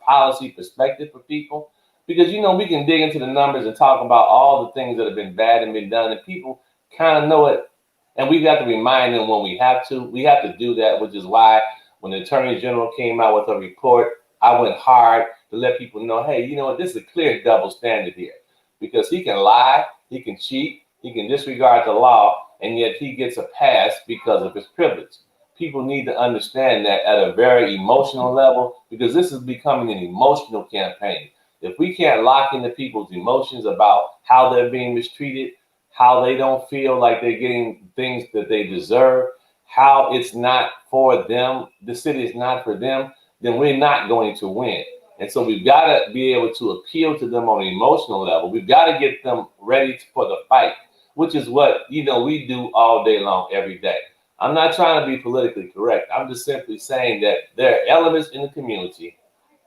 D: policy perspective for people. Because, you know, we can dig into the numbers and talk about all the things that have been bad and been done, and people kind of know it. And we've got to remind them when we have to. We have to do that, which is why when the Attorney General came out with a report, I went hard to let people know, hey, you know what, this is a clear double standard here. Because he can lie, he can cheat, he can disregard the law, and yet he gets a pass because of his privilege. People need to understand that at a very emotional level, because this is becoming an emotional campaign. If we can't lock into people's emotions about how they're being mistreated, how they don't feel like they're getting things that they deserve, how it's not for them, the city is not for them, then we're not going to win. And so we've got to be able to appeal to them on an emotional level. We've got to get them ready for the fight, which is what, you know, we do all day long, every day. I'm not trying to be politically correct. I'm just simply saying that there are elements in the community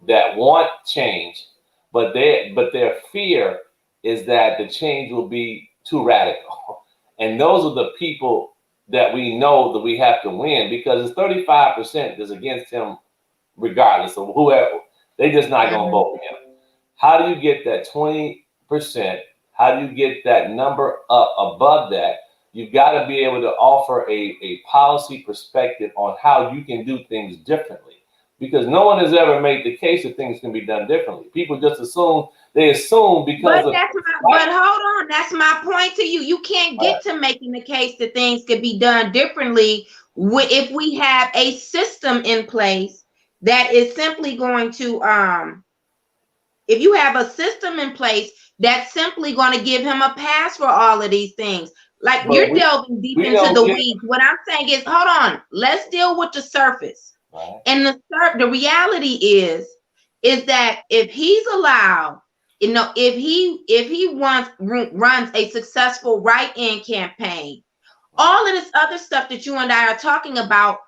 D: that want change, but their fear is that the change will be too radical. And those are the people that we know that we have to win, because it's 35% that's against him regardless of whoever. They're just not going to vote for him. How do you get that 20%? How do you get that number up above that? You've got to be able to offer a policy perspective on how you can do things differently, because no one has ever made the case that things can be done differently. People just assume because
B: but hold on, that's my point to you. You can't get to making the case that things could be done differently if we have a system in place that is simply going to if you have a system in place that's simply going to give him a pass for all of these things. Like, you're delving deep into the weeds. What I'm saying is, hold on, let's deal with the surface. Right. And the reality is that if he's allowed You know, if he runs a successful write-in campaign, all of this other stuff that you and I are talking about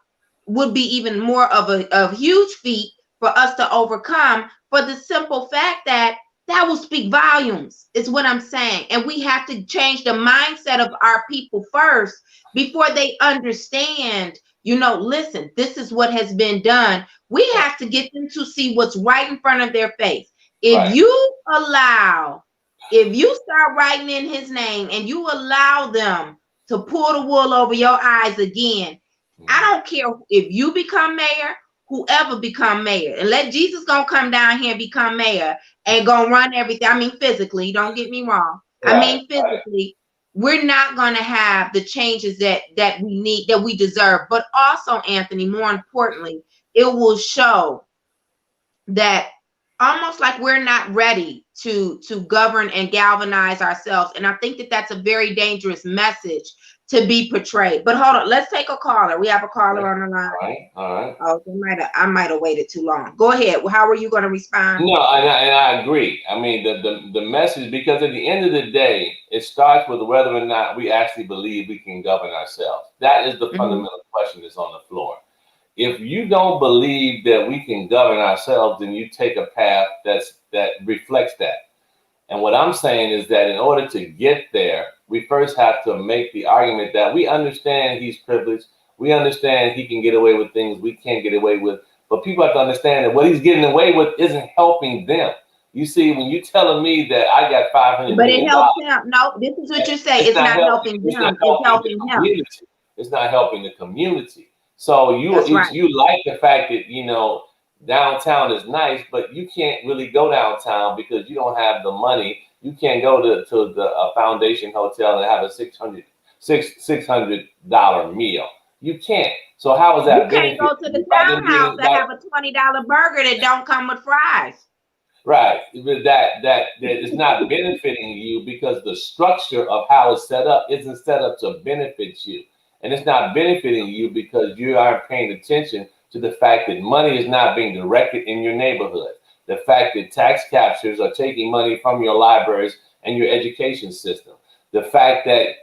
B: would be even more of a huge feat for us to overcome, for the simple fact that will speak volumes, is what I'm saying. And we have to change the mindset of our people first before they understand, you know, listen, this is what has been done. We have to get them to see what's right in front of their face. If you start writing in his name and you allow them to pull the wool over your eyes again, I don't care if you become mayor, whoever become mayor, and let Jesus gonna come down here and become mayor and gonna run everything. I mean, physically, don't get me wrong. I mean, physically, we're not gonna have the changes that we need, that we deserve. But also, Anthony, more importantly, it will show that almost like we're not ready to govern and galvanize ourselves. And I think that that's a very dangerous message to be portrayed. But hold on, let's take a caller. We have a caller on the line.
D: All right.
B: Oh, I might have waited too long. Go ahead. How are you going to respond?
D: No, and I agree. I mean, the message, because at the end of the day, it starts with whether or not we actually believe we can govern ourselves. That is the fundamental question that's on the floor. If you don't believe that we can govern ourselves, then you take a path that reflects that. And what I'm saying is that in order to get there, we first have to make the argument that we understand he's privileged. We understand he can get away with things we can't get away with. But people have to understand that what he's getting away with isn't helping them. You see, when you're telling me that I got $500
B: million, it helps him. No, this is what you say. It's not helping them. It's helping him.
D: It's not helping the community. So you like the fact that, you know, downtown is nice, but you can't really go downtown because you don't have the money. You can't go to the Foundation Hotel and have a $600 meal. You can't. So how is that?
B: You can't go to the townhouse to have a $20 burger that don't come with fries.
D: Right. That is not benefiting you because the structure of how it's set up isn't set up to benefit you. And it's not benefiting you because you aren't paying attention to the fact that money is not being directed in your neighborhood. The fact that tax captures are taking money from your libraries and your education system. The fact that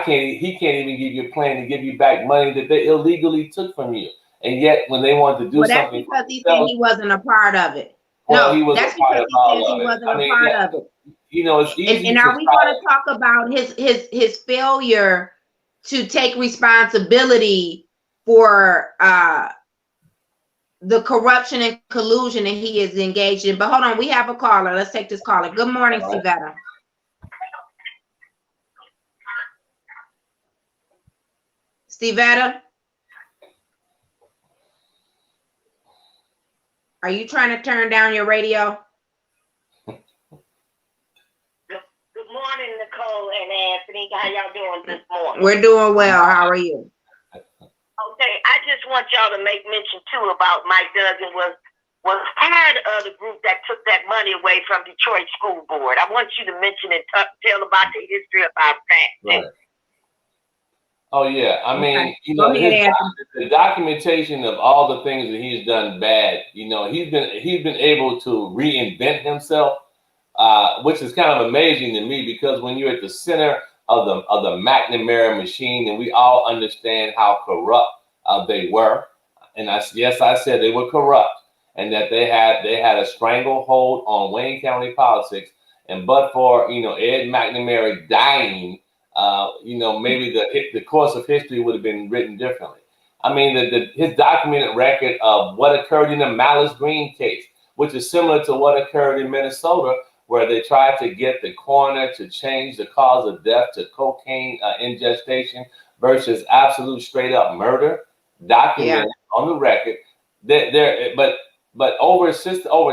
D: he can't even give you a plan to give you back money that they illegally took from you. And yet when they want to do something,
B: that's because he said he wasn't a part of it.
D: Well,
B: no, that's because he said he wasn't a part of it.
D: You know, it's easy.
B: And are we going to talk about his failure to take responsibility for the corruption and collusion that he is engaged in? But hold on, we have a caller. Let's take this caller. Good morning, Sivetta. Sivetta, are you trying to turn down your radio?
E: Good morning, Nicole and Anthony. How y'all doing this morning?
B: We're doing well. How are you?
E: Okay, I just want y'all to make mention too about Mike Duggan was part of the group that took that money away from Detroit School Board. I want you to mention and tell about the history about that.
D: Right. Oh yeah, I mean, you know, the documentation of all the things that he's done bad. You know, he's been able to reinvent himself, which is kind of amazing to me because when you're at the center of the McNamara machine, and we all understand how corrupt they were, and I said they were corrupt, and that they had a stranglehold on Wayne County politics, and but for Ed McNamara dying. Maybe the course of history would have been written differently. I mean, his documented record of what occurred in the Malice Green case, which is similar to what occurred in Minnesota, where they tried to get the coroner to change the cause of death to cocaine ingestion versus absolute straight up murder, documented on the record. But over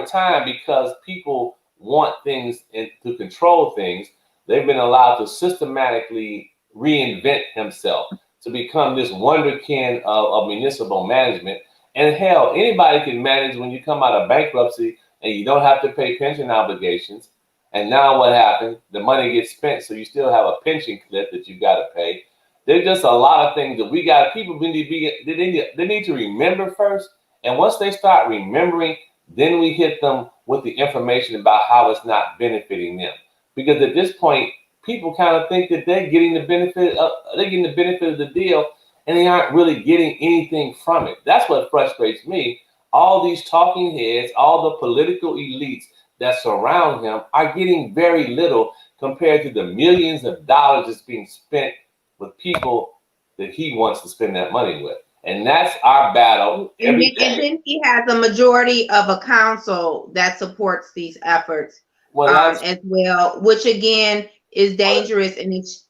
D: time, because people want things to control things, they've been allowed to systematically reinvent himself to become this wonderkin of municipal management. And hell, anybody can manage when you come out of bankruptcy and you don't have to pay pension obligations. And now what happens? The money gets spent, so you still have a pension clip that you got to pay. There's just a lot of things that people need to remember first. And once they start remembering, then we hit them with the information about how it's not benefiting them. Because at this point, people kind of think that they're getting the benefit of the deal, and they aren't really getting anything from it. That's what frustrates me. All these talking heads, all the political elites that surround him are getting very little compared to the millions of dollars that's being spent with people that he wants to spend that money with. And that's our battle every day.
B: And then he has a majority of a council that supports these efforts as well, which again is dangerous. And it's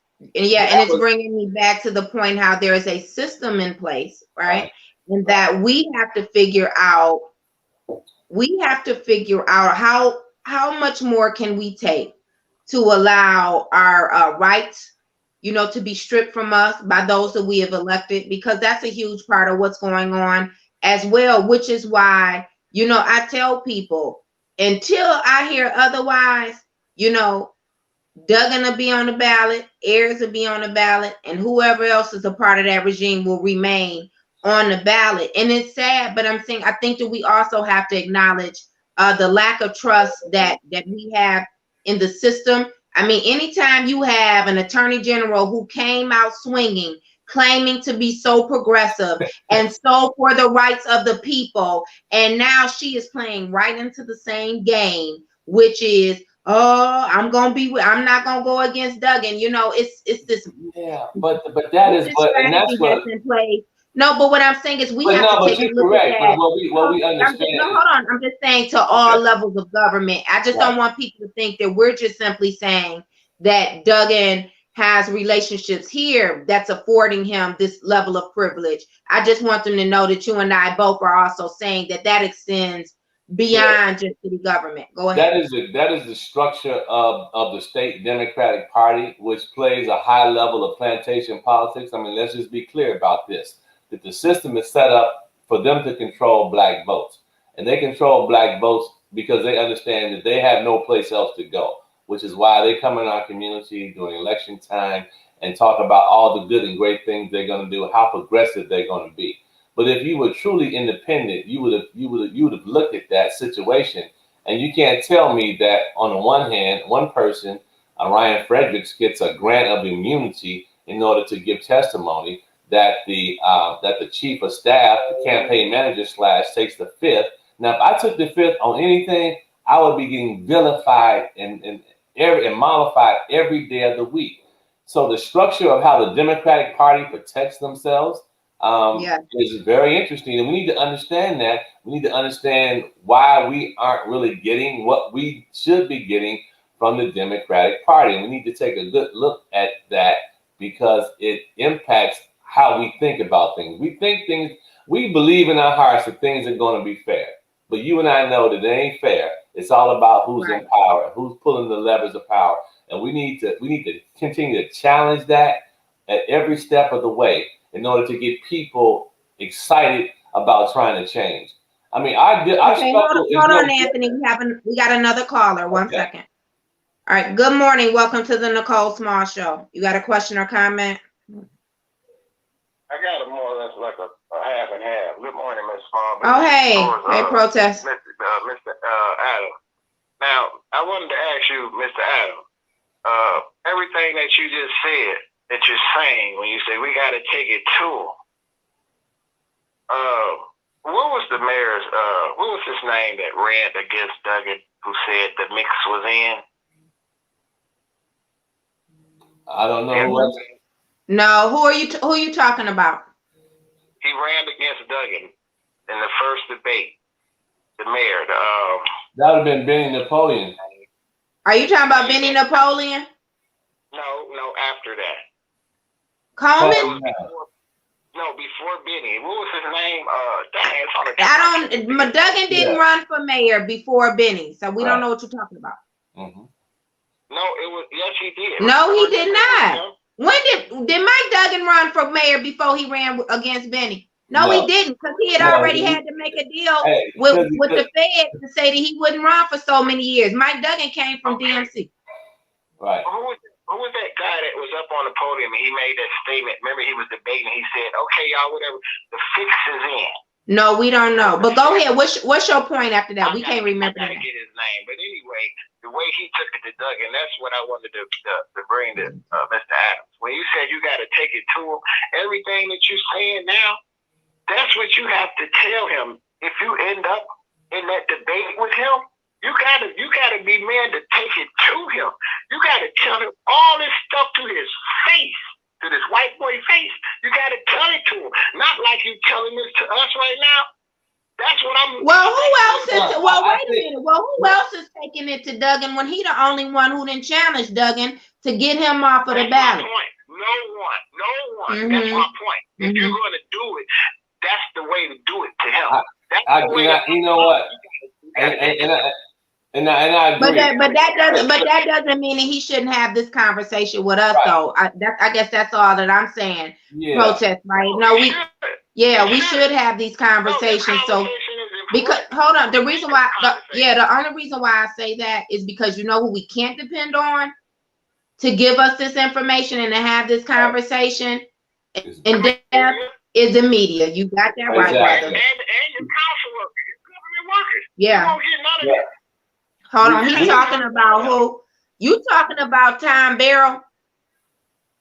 B: bringing me back to the point how there is a system in place, right? And that we have to figure out how much more can we take to allow our rights, to be stripped from us by those that we have elected, because that's a huge part of what's going on as well, which is why, I tell people, until I hear otherwise, Duggan will be on the ballot, Ayers will be on the ballot, and whoever else is a part of that regime will remain on the ballot. And it's sad, but I think that we also have to acknowledge the lack of trust that we have in the system. I mean, anytime you have an attorney general who came out swinging, claiming to be so progressive and so for the rights of the people, and now she is playing right into the same game, which is, I'm not gonna go against Duggan. It's this.
D: Yeah, but that is what, and that's what.
B: In place. No, but what I'm saying is we have to take a look at that.
D: What we understand.
B: Hold on. I'm just saying to all levels of government. I just don't want people to think that we're just simply saying that Duggan has relationships here that's affording him this level of privilege. I just want them to know that you and I both are also saying that extends beyond just city government. Go ahead.
D: That is the structure of the state Democratic Party, which plays a high level of plantation politics. I mean, let's just be clear about this. That the system is set up for them to control black votes. And they control black votes because they understand that they have no place else to go, which is why they come in our community during election time and talk about all the good and great things they're going to do, how progressive they're going to be. But if you were truly independent, you would have looked at that situation. And you can't tell me that on the one hand, one person, Ryan Fredericks, gets a grant of immunity in order to give testimony, that the chief of staff, the campaign manager / takes the fifth. Now, if I took the fifth on anything, I would be getting vilified and mollified every day of the week. So the structure of how the Democratic Party protects themselves is very interesting. And we need to understand that. We need to understand why we aren't really getting what we should be getting from the Democratic Party. And we need to take a good look at that because it impacts how we think about things. We believe in our hearts that things are going to be fair. But you and I know that it ain't fair. It's all about who's in power, who's pulling the levers of power. And we need to continue to challenge that at every step of the way in order to get people excited about trying to change. I mean, hold
B: on, Anthony. We got another caller. One second. All right. Good morning. Welcome to the Nicole Small Show. You got a question or comment?
F: I got a more or less like a half and half. Good morning, Ms. Small.
B: Hey, Protest.
F: Mr. Adam. Now, I wanted to ask you, Mr. Adam, everything that you just said, that you're saying when you say we got to take it to him. What was the mayor's, what was his name that ran against Duggan who said the mix was in?
D: I don't know.
B: No, who are you talking about?
F: He ran against Duggan in the first debate. The mayor.
D: That would have been Benny Napoleon.
B: Are you talking about Benny Napoleon?
F: No, after that.
B: Coleman?
F: No, before Benny. What was his name?
B: Duggan didn't run for mayor before Benny, so we don't know what you're talking about.
F: Mm-hmm. No, it was, yes, he did.
B: No, he did not. When did Mike Duggan run for mayor before he ran against Benny? No, he didn't, because he had already had to make a deal with the Fed to say that he wouldn't run for so many years. Mike Duggan came from DMC.
D: Right.
F: Who was that guy that was up on the podium and he made that statement? Remember, he was debating. He said, "Okay, y'all, whatever. The fix is in."
B: No, we don't know. But go ahead. What's your point after that? We can't remember.
F: I gotta get his name. But anyway, the way he took it to Duggan, that's what I wanted to bring to Mr. Adams. When you said you got to take it to him, everything that you're saying now, that's what you have to tell him. If you end up in that debate with him, you gotta be man to take it to him. You gotta tell him all this stuff to his face. To this white boy face, you got to tell it to him, not like you telling this to us right now. That's what I'm.
B: Well, who else is? Well, wait a minute. Well, who else is taking it to Duggan when he the only one who didn't challenge Duggan to get him off of the ballot?
F: No one. Mm-hmm. That's my point. If you're going to do it, that's the way to do it to him.
D: You know what? And I agree.
B: But that doesn't mean that he shouldn't have this conversation with us, though. I guess that's all that I'm saying. Yeah. Protest, right? No, we should have these conversations. So because hold on, the only reason why I say that is because you know who we can't depend on to give us this information and to have this conversation in depth is the media. You got that right, brother.
F: And your council workers, your government workers.
B: Yeah.
F: You won't get none of that.
B: Hold on, he's talking about who? You talking about Tom Barrel?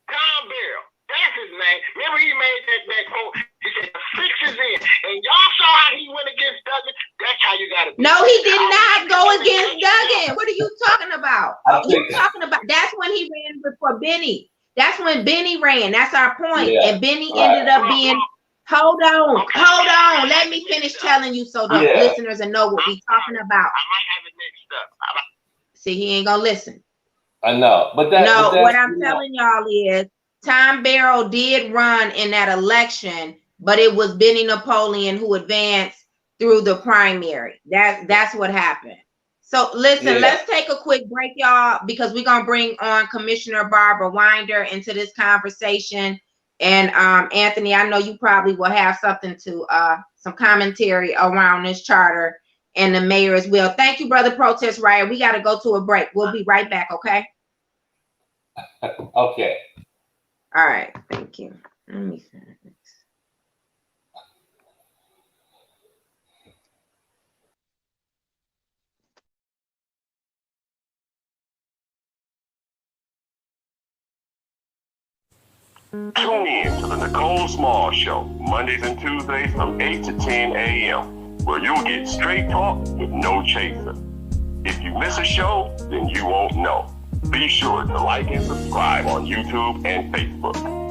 F: Tom Barrel, that's his name. Remember he made that quote. He said the fix is in, and y'all saw how he went against Duggan. That's how you got to.
B: No, he did not go against Duggan. What are you talking about? That's when he ran before Benny. That's when Benny ran. That's our point. Yeah. And Benny ended up being. Hold on. Let me finish telling you so the listeners will know what we're talking about.
F: I might have it mixed up.
B: See, he ain't gonna listen.
D: I know, but
B: what I'm telling y'all is Tom Barrel did run in that election, but it was Benny Napoleon who advanced through the primary. That's what happened. So listen, let's take a quick break, y'all, because we're gonna bring on Commissioner Barbra Wynder into this conversation. And Anthony, I know you probably will have something to some commentary around this charter and the mayor as well. Thank you, Brother Protest Riot. We got to go to a break. We'll be right back, okay?
D: Okay.
B: All right. Thank you. Let me finish.
A: Tune in to the Nicole Small Show, Mondays and Tuesdays from 8 to 10 a.m., where you'll get straight talk with no chaser. If you miss a show, then you won't know. Be sure to like and subscribe on YouTube and Facebook.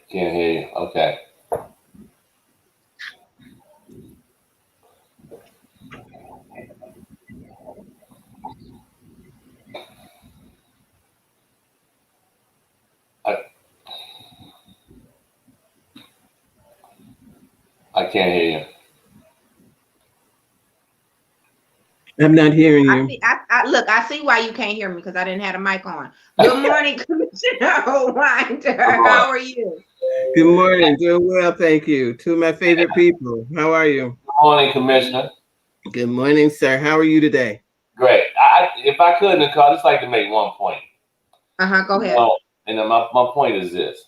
D: Can't hear you. Okay. I can't hear you.
G: I'm not hearing you.
B: I see why you can't hear me because I didn't have a mic on. Good morning, Commissioner Wynder. How are you?
G: Good morning. Doing well, thank you. Two of my favorite people. How are you?
D: Good morning, Commissioner.
G: Good morning, sir. How are you today?
D: Great. If I could, Nicole, I'd just like to make one point.
B: Go ahead.
D: And my point is this.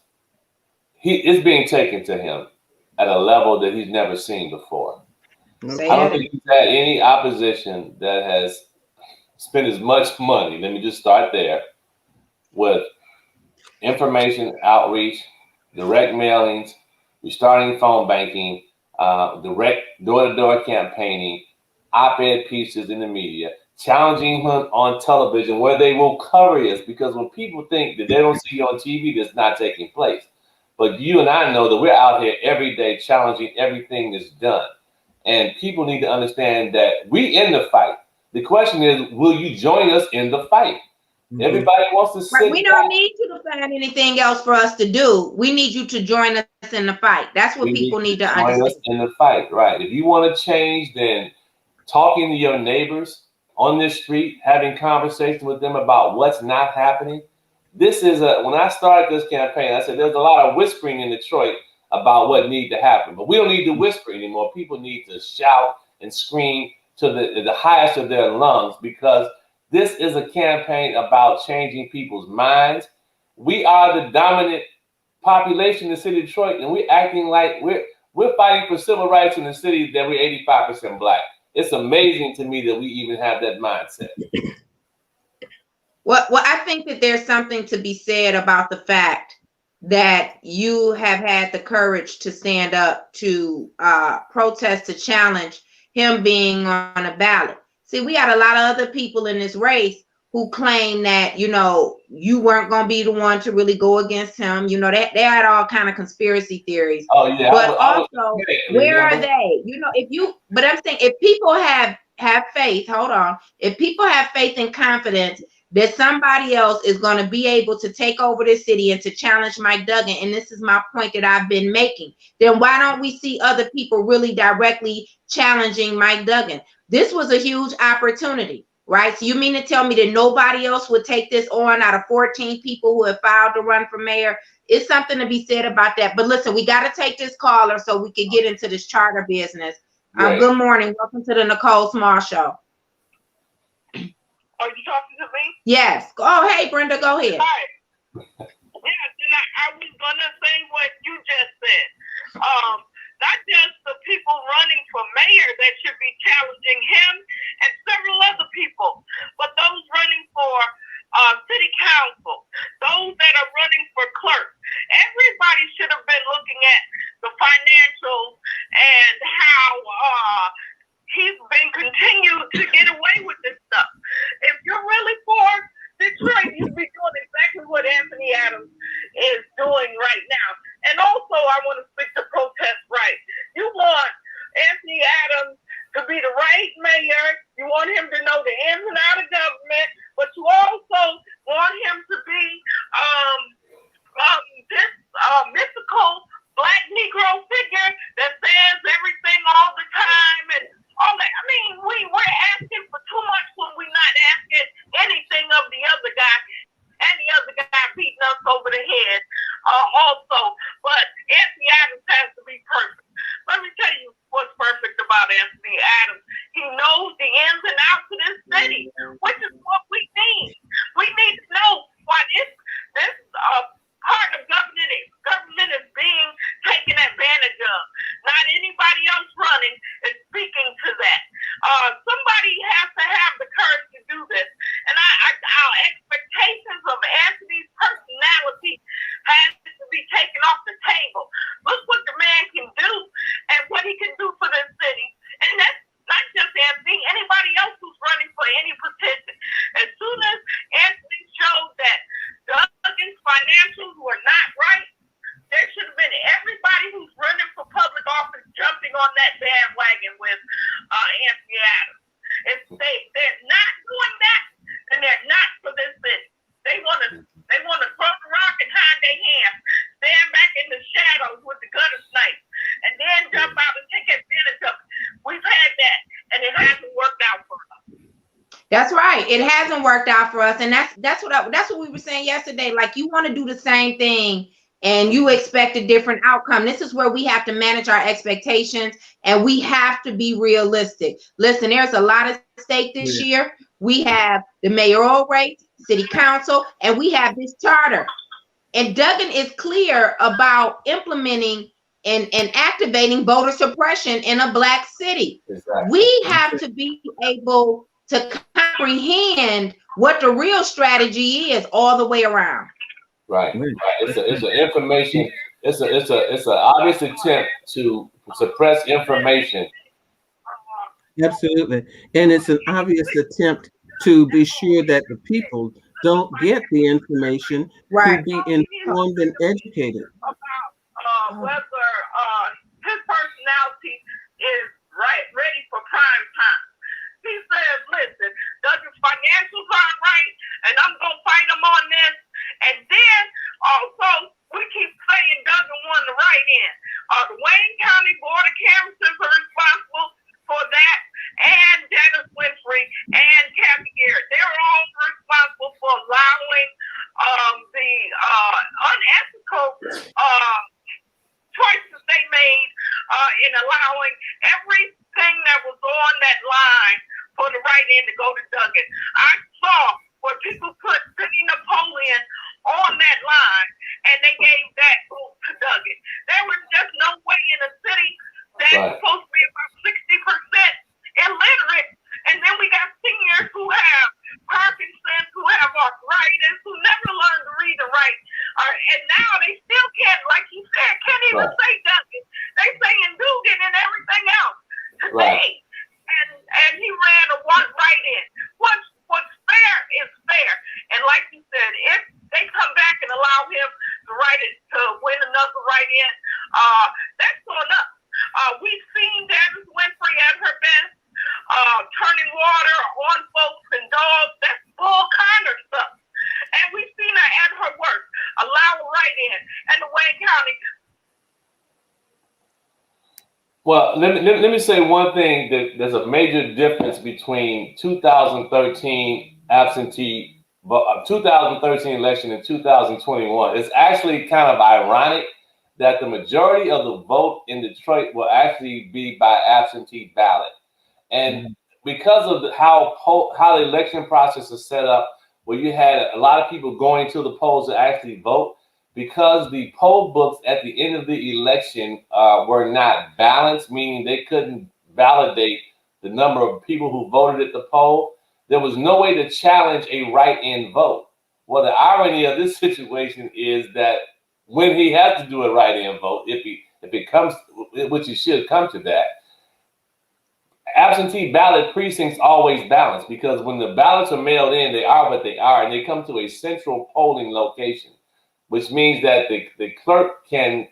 D: It's being taken to him at a level that he's never seen before. I don't think he's had any opposition that has spent as much money. Let me just start there with information outreach, direct mailings, restarting phone banking, direct door-to-door campaigning, op-ed pieces in the media, challenging him on television where they will cover us, because when people think that they don't see you on TV, that's not taking place. But you and I know that we're out here every day challenging everything that's done. And people need to understand that we in the fight. The question is, will you join us in the fight? Mm-hmm. Everybody wants to sit
B: We don't need you to find anything else for us to do. We need you to join us in the fight. That's what people need to understand.
D: Join us in the fight, right? If you want to change, then talking to your neighbors on this street, having conversation with them about what's not happening. This is when I started this campaign, I said there's a lot of whispering in Detroit about what needs to happen, but we don't need to whisper anymore. People need to shout and scream to the highest of their lungs, because this is a campaign about changing people's minds. We are the dominant population in the city of Detroit, and we're acting like we're fighting for civil rights in the city that we're 85% Black. It's amazing to me that we even have that mindset.
B: Well, I think that there's something to be said about the fact that you have had the courage to stand up to protest, to challenge him being on a ballot. See, we got a lot of other people in this race who claim that, you know, you weren't going to be the one to really go against him. You know, they had all kind of conspiracy theories.
D: Oh, yeah.
B: But also, where are they? You know, but I'm saying if people have faith, hold on. If people have faith and confidence that somebody else is going to be able to take over this city and to challenge Mike Duggan, and this is my point that I've been making, then why don't we see other people really directly challenging Mike Duggan? This was a huge opportunity, right? So you mean to tell me that nobody else would take this on out of 14 people who have filed to run for mayor? It's something to be said about that. But listen, we got to take this caller so we can get into this charter business.
D: Right.
B: Good morning. Welcome to the Nicole Small Show.
C: Are you talking to me?
B: Yes. Oh, hey, Brenda, go ahead.
C: Hi. Yes, and I was gonna say what you just said. Not just the people running for mayor that should be challenging him and several other people, but those running for city council, those that are running for clerk. Everybody should have been looking at the financials and how he's been continued to get away with this stuff. If you're really for Detroit, you'd be doing exactly what Anthony Adams is doing right now. And also, I want to speak to protest right. You want Anthony Adams to be the right mayor. You want him to know the ins and outs of government, but you also want him to be this mythical Black Negro figure that says everything all the time and all that. I mean, we're asking for too much when we're not asking anything of the other guy. And the other guy beating us over the head also. But Anthony Adams has to be perfect. Let me tell you what's perfect about Anthony Adams. He knows the ins and outs of this city, which is what we need. We need to know why this part of government is being taken advantage of. Not anybody else running is speaking to that. Somebody has to have the courage to do this. And our expectations of Anthony's personality has to be taken off the table. Look what the man can do and what he can do for this city. And that's not just Anthony, anybody else who's running for any position. As soon as Anthony showed that Duggan's financials were not right, there should have been everybody who's running for public office jumping on that bandwagon with Anthony Adams. If they're not doing that, then they're not for this city. They want to throw the rock and hide their hands, stand back in the shadows with the gutter snipes, and then jump out and take advantage of it. We've had that, and it hasn't worked out for us.
B: That's right. It hasn't worked out for us, and that's what we were saying yesterday. Like, you want to do the same thing, and you expect a different outcome. This is where we have to manage our expectations, and we have to be realistic. Listen, there's a lot at stake this year. We have the mayoral race, city council, and we have this charter. And Duggan is clear about implementing and activating voter suppression in a Black city. Exactly. We have to be able to comprehend what the real strategy is all the way around.
D: Right. It's an information. It's an obvious attempt to suppress information.
G: Absolutely, and it's an obvious attempt to be sure that the people don't get the information to be informed and educated.
C: whether his personality is ready for prime time. He says, listen, Duggan's financials aren't right, and I'm going to fight him on this. And then also, we keep saying Duggan won the write-in. The Wayne County Board of Canvassers are responsible for that, and Dennis Winfrey and Kathy Garrett. They're all responsible for allowing the unethical choices they made in allowing everything that was on that line for the write-in to go to Duggan. I saw where people put Sidney Napoleon on that line, and they gave that vote to Duggan. There was just no way in a city that's supposed to be about 60% illiterate, and then we got seniors who have Parkinson's, who have arthritis, who never learned to read and write, and now they still can't, like you said, can't even say Duggan. They saying Duggan and everything else today. And he ran a one write-in. What's fair is fair. And like you said, if they come back and allow him to win another write-in, that's on us. We've seen Dennis Winfrey at her best, turning water on folks and dogs. That's all kind of stuff. And we've seen her at her worst, allow a write-in. And the Wayne County.
D: Well, let me say one thing, that there's a major difference between 2013 election and 2021. It's actually kind of ironic that the majority of the vote in Detroit will actually be by absentee ballot. And because of how the election process is set up, where you had a lot of people going to the polls to actually vote, because the poll books at the end of the election were not balanced, meaning they couldn't validate the number of people who voted at the poll, there was no way to challenge a write-in vote. Well, the irony of this situation is that when he has to do a write-in vote, if it comes, which it should come to that, absentee ballot precincts always balance, because when the ballots are mailed in, they are what they are, and they come to a central polling location, which means that the clerk can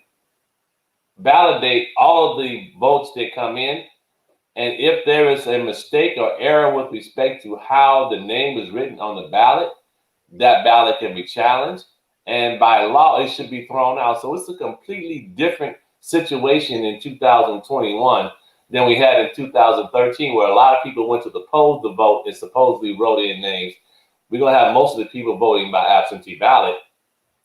D: validate all of the votes that come in. And if there is a mistake or error with respect to how the name is written on the ballot, that ballot can be challenged. And by law, it should be thrown out. So it's a completely different situation in 2021 than we had in 2013, where a lot of people went to the polls to vote and supposedly wrote in names. We're going to have most of the people voting by absentee ballot.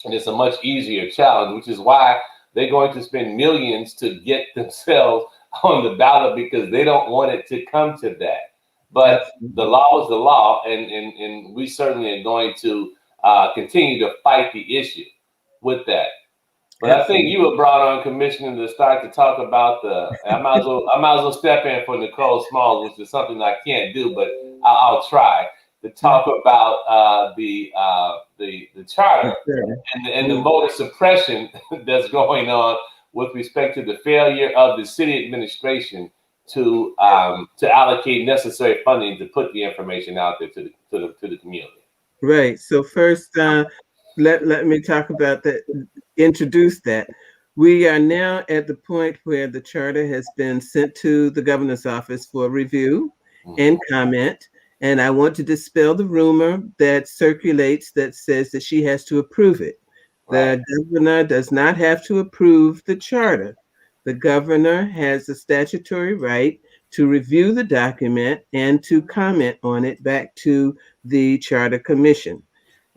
D: And it's a much easier challenge, which is why they're going to spend millions to get themselves on the ballot, because they don't want it to come to that. But the law is the law, and we certainly are going to continue to fight the issue with that. But I think you were brought on, Commissioner, to start to talk about I might as well step in for Nicole Small, which is something I can't do, but I'll try to talk about the charter and the voter suppression that's going on with respect to the failure of the city administration to allocate necessary funding to put the information out there to the community.
G: Right. So first, let me talk about that. Introduce that. We are now at the point where the charter has been sent to the governor's office for review and comment. And I want to dispel the rumor that circulates that says that she has to approve it. The governor does not have to approve the charter. The governor has the statutory right to review the document and to comment on it back to the Charter Commission.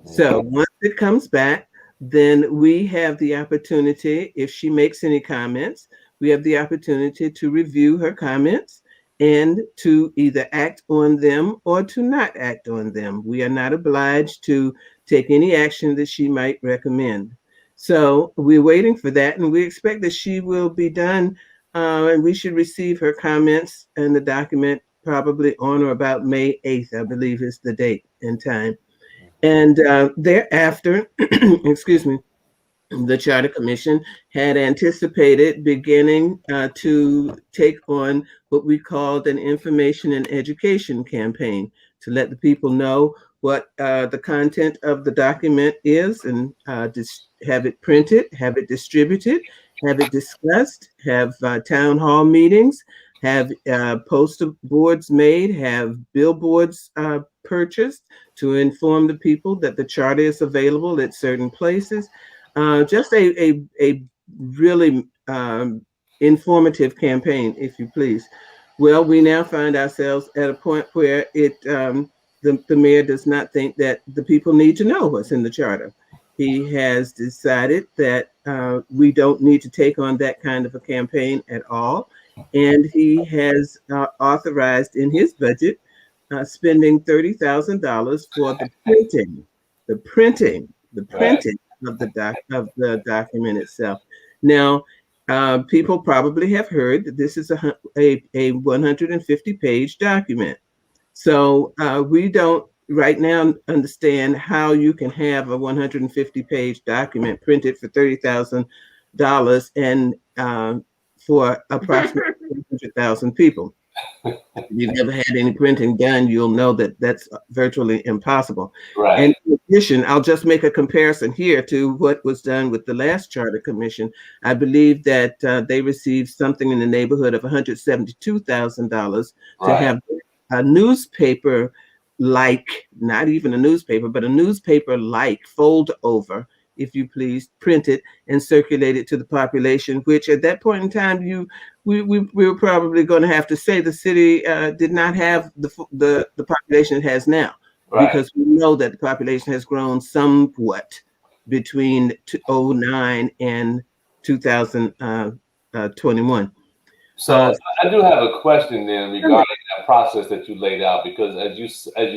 G: So once it comes back, then we have the opportunity, if she makes any comments, we have the opportunity to review her comments and to either act on them or to not act on them. We are not obliged to take any action that she might recommend. So we're waiting for that, and we expect that she will be done, and we should receive her comments and the document probably on or about May 8th, I believe is the date and time. And thereafter, excuse me, the Charter Commission had anticipated beginning to take on what we called an information and education campaign to let the people know what the content of the document is, and just have it printed, have it distributed, have it discussed, have town hall meetings, have poster boards made, have billboards purchased to inform the people that the charter is available at certain places. Just a really informative campaign, if you please. Well, we now find ourselves at a point where the mayor does not think that the people need to know what's in the charter. He has decided that we don't need to take on that kind of a campaign at all. And he has authorized in his budget spending $30,000 for the printing of the document itself. Now, people probably have heard that this is a 150-page document. So we don't right now understand how you can have a 150-page document printed for $30,000 and for approximately 100,000 people. If you've never had any printing done, you'll know that that's virtually impossible.
D: Right.
G: And in addition, I'll just make a comparison here to what was done with the last Charter Commission. I believe that they received something in the neighborhood of $172,000 to have a newspaper like, not even a newspaper, but a newspaper like fold over, if you please, print it and circulate it to the population, which at that point in time, we were probably going to have to say the city did not have the population it has now, because we know that the population has grown somewhat between 2009 and 2021.
D: So I do have a question then regarding that process that you laid out, because as you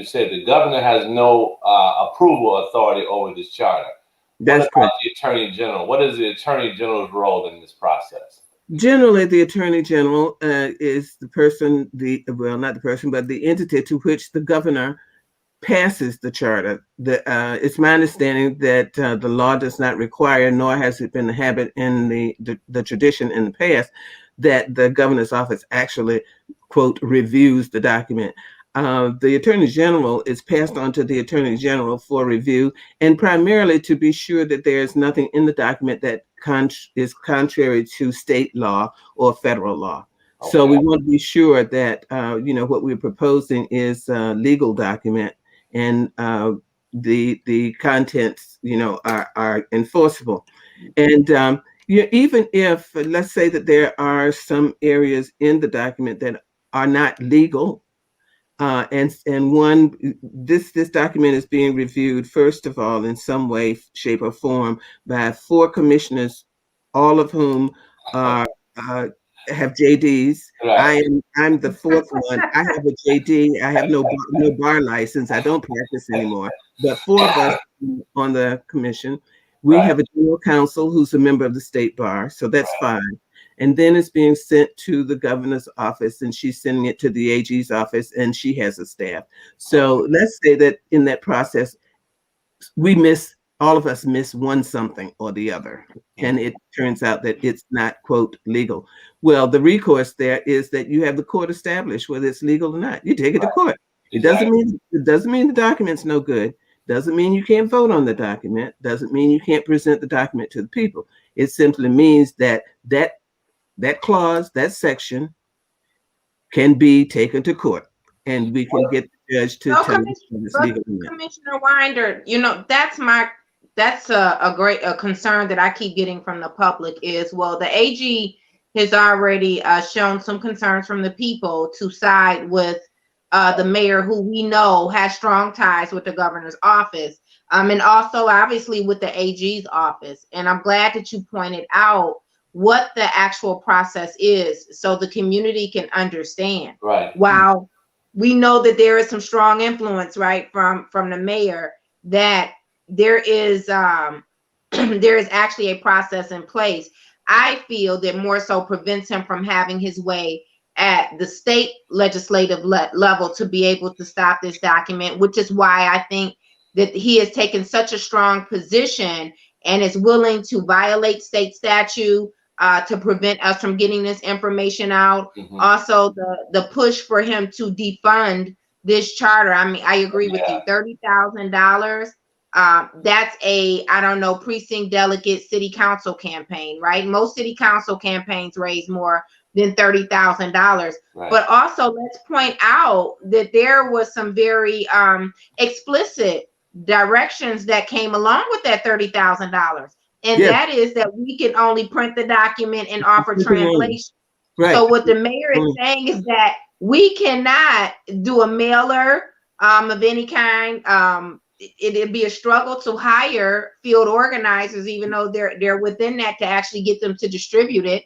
D: said, the governor has no approval authority over this charter.
G: That's correct.
D: The Attorney General? What is the Attorney General's role in this process?
G: Generally, the Attorney General is the person, not the person, but the entity to which the governor passes the charter. It's my understanding that the law does not require, nor has it been the habit in the tradition in the past, that the governor's office actually, quote, reviews the document. The Attorney General is passed on to the Attorney General for review, and primarily to be sure that there is nothing in the document that is contrary to state law or federal law. Okay. So we want to be sure that what we're proposing is a legal document, and the contents are enforceable. And even if, let's say that there are some areas in the document that are not legal. This document is being reviewed, first of all, in some way, shape, or form by 4 commissioners, all of whom have JDs. Right. I'm the 4th one. I have a JD. I have no bar license. I don't practice anymore. But 4 of us on the commission. We have a general counsel who's a member of the state bar, so that's fine. And then it's being sent to the governor's office, and she's sending it to the AG's office, and she has a staff. So let's say that in that process, all of us miss one something or the other, and it turns out that it's not, quote, legal. Well, the recourse there is that you have the court establish whether it's legal or not. You take it to court. It doesn't mean the document's no good. Doesn't mean you can't vote on the document. Doesn't mean you can't present the document to the people. It simply means that clause, that section, can be taken to court, and we can get the judge to tell us it's legal.
B: Commissioner Wynder, that's a concern that I keep getting from the public is, well, the AG has already shown some concerns from the people to side with the mayor, who we know has strong ties with the governor's office, and also obviously with the AG's office. And I'm glad that you pointed out what the actual process is, so the community can understand. Right. While we know that there is some strong influence, right, from the mayor, that there is actually a process in place, I feel that more so prevents him from having his way at the state legislative level to be able to stop this document, which is why I think that he has taken such a strong position and is willing to violate state statute to prevent us from getting this information out. Mm-hmm. Also, the push for him to defund this charter. I mean, I agree with you. $30,000 that's a, I don't know, precinct delegate city council campaign, right? Most city council campaigns raise more than $30,000. Right. But also let's point out that there was some very explicit directions that came along with that $30,000. And that is that we can only print the document and offer translation. Right. So what the mayor is saying is that we cannot do a mailer of any kind. It'd be a struggle to hire field organizers, even though they're within that, to actually get them to distribute it.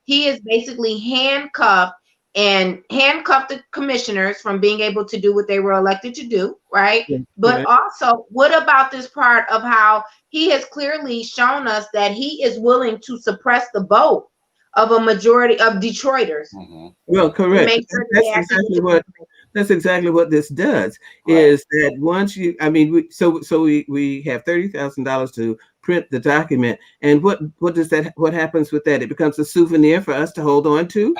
B: He is basically handcuffed the commissioners from being able to do what they were elected to do, right? But also, what about this part of how he has clearly shown us that he is willing to suppress the vote of a majority of Detroiters?
G: Well, correct. That's exactly what this does. Is that once you, I mean, we have $30,000 to print the document, and what does that? What happens with that? It becomes a souvenir for us to hold on to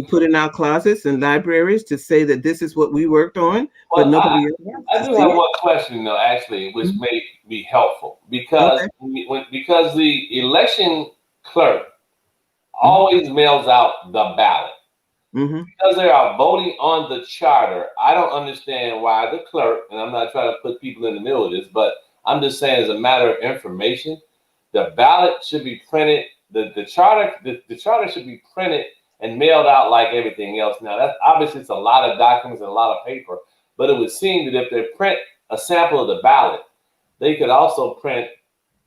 G: put in our closets and libraries to say that this is what we worked on. Well, but nobody else.
D: I do have one question though, actually, which may be helpful because because the election clerk always mails out the ballot. Because they are voting on the charter, I don't understand why the clerk, and I'm not trying to put people in the middle of this, but I'm just saying as a matter of information, the ballot should be printed, the charter should be printed and mailed out like everything else. Now, that's obviously it's a lot of documents and a lot of paper, but it would seem that if they print a sample of the ballot, they could also print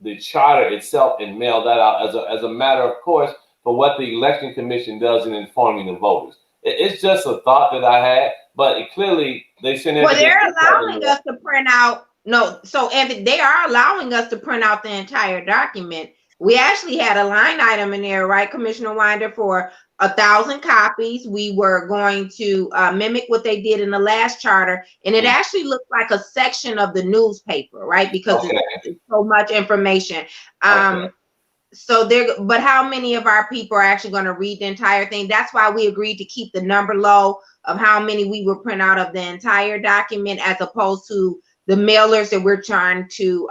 D: the charter itself and mail that out as a matter of course for what the election commission does in informing the voters. It's just a thought that I had, but clearly they shouldn't.
B: Well, they're allowing us to print out. No, so Evan, they are allowing us to print out the entire document. We actually had a line item in there, right, Commissioner Wynder, for 1,000 copies. We were going to mimic what they did in the last charter, and it actually looked like a section of the newspaper, right, because it's so much information. So but how many of our people are actually going to read the entire thing? That's why we agreed to keep the number low of how many we would print out of the entire document, as opposed to the mailers that we're trying to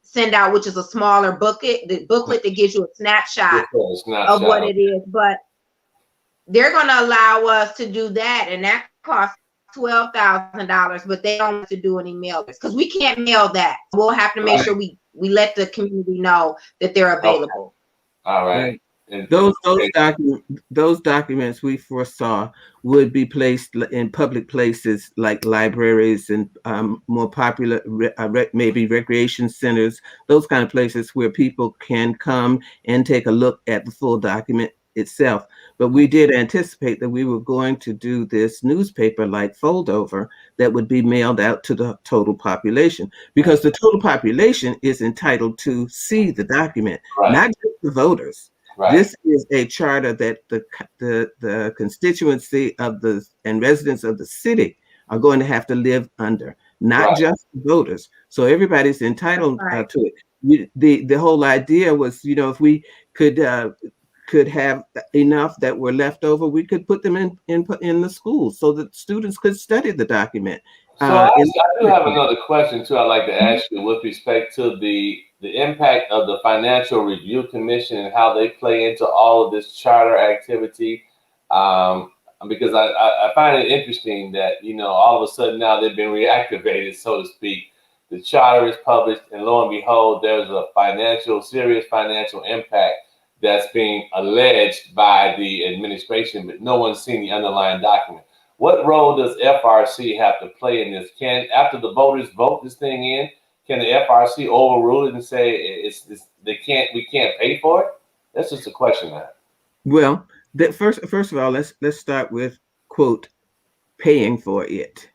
B: send out, which is a smaller booklet, the booklet that gives you a snapshot of what it is. But they're going to allow us to do that, and that costs $12,000, but they don't have to do any mailers because we can't mail that. We'll have to make sure we let the community know that they're available.
D: All right.
G: Those documents we foresaw would be placed in public places like libraries and more popular, maybe recreation centers, those kind of places where people can come and take a look at the full document itself. But we did anticipate that we were going to do this newspaper-like foldover that would be mailed out to the total population, because the total population is entitled to see the document, not just the voters. This is a charter that the constituency of and residents of the city are going to have to live under, not just the voters. So everybody's entitled to it. The whole idea was, if we could have enough that were left over, we could put them in the schools so that students could study the document.
D: So I do have another question too. I'd like to ask you with respect to the impact of the Financial Review Commission and how they play into all of this charter activity. Because I find it interesting that, all of a sudden now they've been reactivated, so to speak. The charter is published, and lo and behold, there's a serious financial impact that's being alleged by the administration, but no one's seen the underlying document. What role does FRC have to play in this? After the voters vote this thing in, can the FRC overrule it and say we can't pay for it? That's just a question I have.
G: Well, first of all, let's start with, quote, paying for it.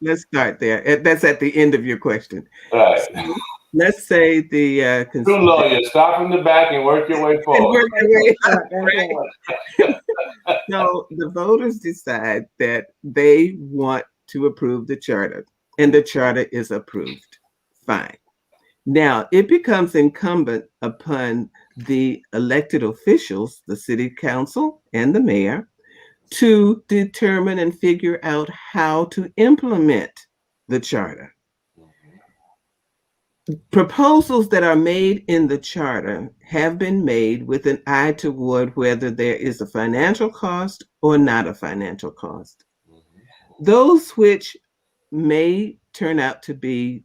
G: Let's start there. That's at the end of your question.
D: Right.
G: So, let's say the
D: true lawyer, start from the back and work your way forward.
G: So the voters decide that they want to approve the charter, and the charter is approved. Fine. Now it becomes incumbent upon the elected officials, the city council and the mayor, to determine and figure out how to implement the charter. Proposals that are made in the charter have been made with an eye toward whether there is a financial cost or not a financial cost. Those which may turn out to be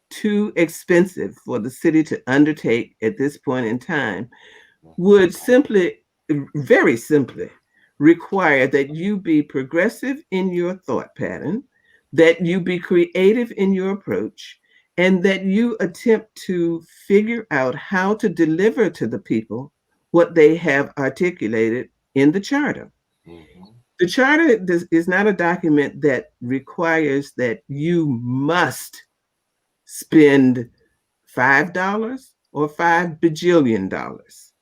G: too expensive for the city to undertake at this point in time would simply, very simply, require that you be progressive in your thought pattern, that you be creative in your approach, and that you attempt to figure out how to deliver to the people what they have articulated in the charter. The charter is not a document that requires that you must spend $5 or $5 bajillion.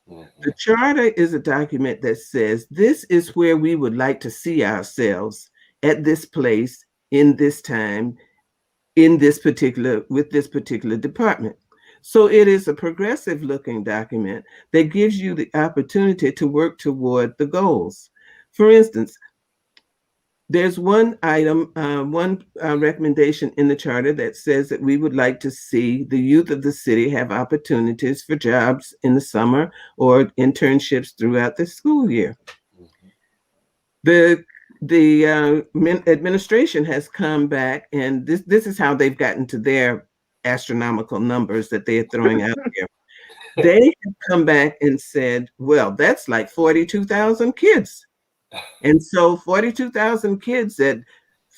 G: The charter is a document that says this is where we would like to see ourselves at this place, in this time, with this particular department. So it is a progressive looking document that gives you the opportunity to work toward the goals. For instance, there's one item, one recommendation in the charter that says that we would like to see the youth of the city have opportunities for jobs in the summer or internships throughout the school year. The administration has come back, and this is how they've gotten to their astronomical numbers that they're throwing out here. They have come back and said, well, that's like 42,000 kids. And so 42,000 kids at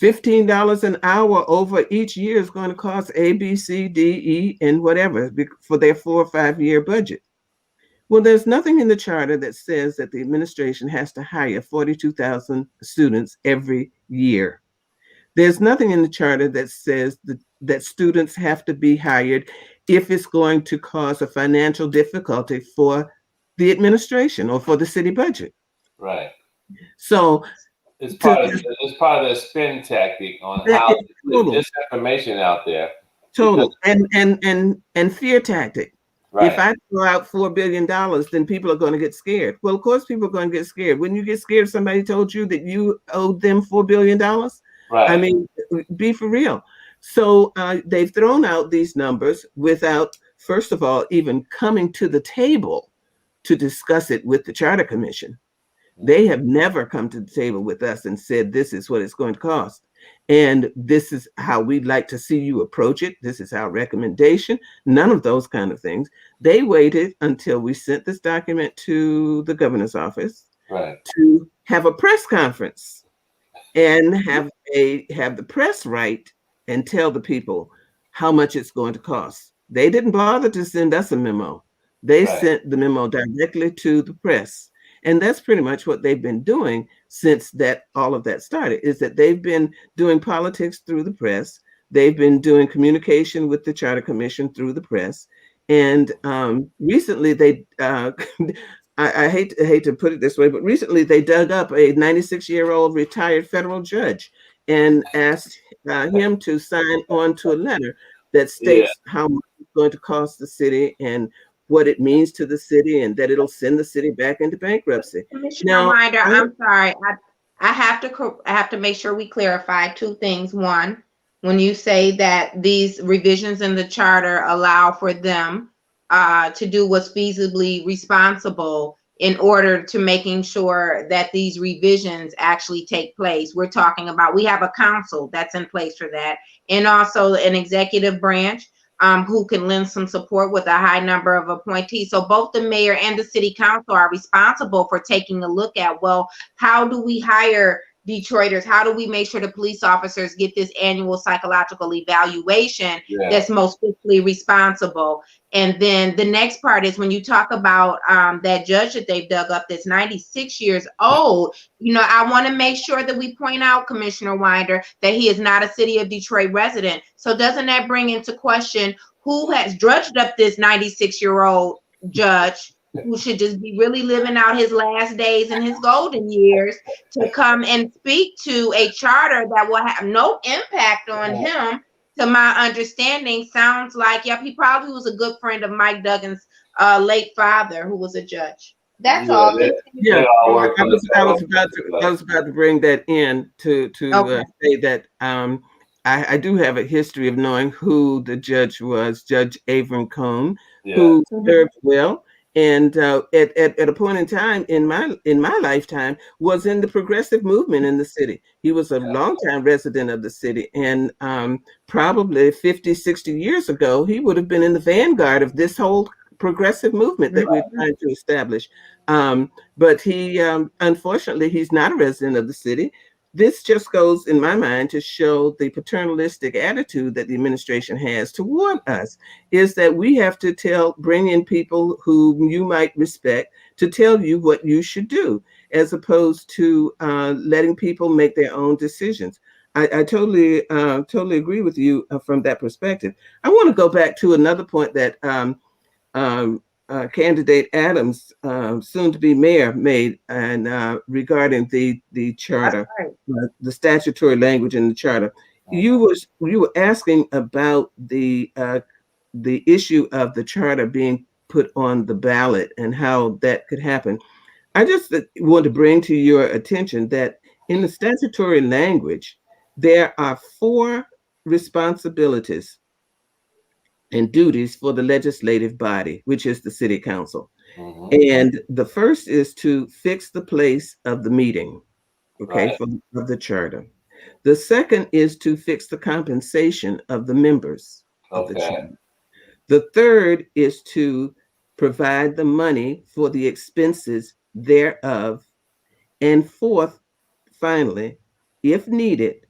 G: $15 an hour over each year is going to cost A, B, C, D, E, and whatever for their 4 or 5 year budget. Well, there's nothing in the charter that says that the administration has to hire 42,000 students every year. There's nothing in the charter that says that students have to be hired if it's going to cause a financial difficulty for the administration or for the city budget.
D: Right.
G: So
D: it's part of the spin tactic on how to put disinformation out there.
G: Total. And fear tactic. Right. If I throw out $4 billion, then people are going to get scared. Well, of course, people are going to get scared. Wouldn't you get scared if somebody told you that you owed them $4 billion? Right. I mean, be for real. So they've thrown out these numbers without, first of all, even coming to the table to discuss it with the Charter Commission. They have never come to the table with us and said, this is what it's going to cost. And this is how we'd like to see you approach it. This is our recommendation. None of those kind of things. They waited until we sent this document to the governor's office to have a press conference and have the press write and tell the people how much it's going to cost. They didn't bother to send us a memo. They sent the memo directly to the press. And that's pretty much what they've been doing since all of that started, is that they've been doing politics through the press. They've been doing communication with the Charter Commission through the press. And recently they, I hate to put it this way, but recently they dug up a 96-year-old retired federal judge and asked him to sign on to a letter that states how much it's going to cost the city and what it means to the city, and that it'll send the city back into bankruptcy.
B: Commissioner Wynder, I'm sorry. I have to make sure we clarify two things. One, when you say that these revisions in the charter allow for them to do what's feasibly responsible in order to making sure that these revisions actually take place, we're talking about, we have a council that's in place for that, and also an executive branch who can lend some support with a high number of appointees. So both the mayor and the city council are responsible for taking a look at, well, how do we hire Detroiters? How do we make sure the police officers get this annual psychological evaluation that's most fiscally responsible? And then the next part is when you talk about that judge that they've dug up that's 96 years old, you know, I want to make sure that we point out, Commissioner Wynder, that he is not a city of Detroit resident. So doesn't that bring into question who has drudged up this 96-year-old judge who should just be really living out his last days and his golden years to come and speak to a charter that will have no impact on him? To my understanding, sounds like, yep, he probably was a good friend of Mike Duggan's late father, who was a judge. That's all.
G: I was about to bring that in to say that I do have a history of knowing who the judge was, Judge Avram Cohn,
D: Yeah.
G: who served well, and at a point in time in my lifetime was in the progressive movement in the city. He was a longtime resident of the city, and probably 50, 60 years ago, he would have been in the vanguard of this whole progressive movement that we're trying to establish. But he, unfortunately, he's not a resident of the city. This just goes, in my mind, to show the paternalistic attitude that the administration has toward us, is that we have to bring in people whom you might respect to tell you what you should do, as opposed to letting people make their own decisions. I totally agree with you from that perspective. I want to go back to another point that candidate Adams, soon to be mayor, made, and regarding the charter, the statutory language in the charter. You were asking about the issue of the charter being put on the ballot and how that could happen. I just want to bring to your attention that in the statutory language, there are 4 responsibilities and duties for the legislative body, which is the city council. And the first is to fix the place of the meeting, okay, of the charter. The second is to fix the compensation of the members of the charter. The third is to provide the money for the expenses thereof. And fourth, finally, if needed,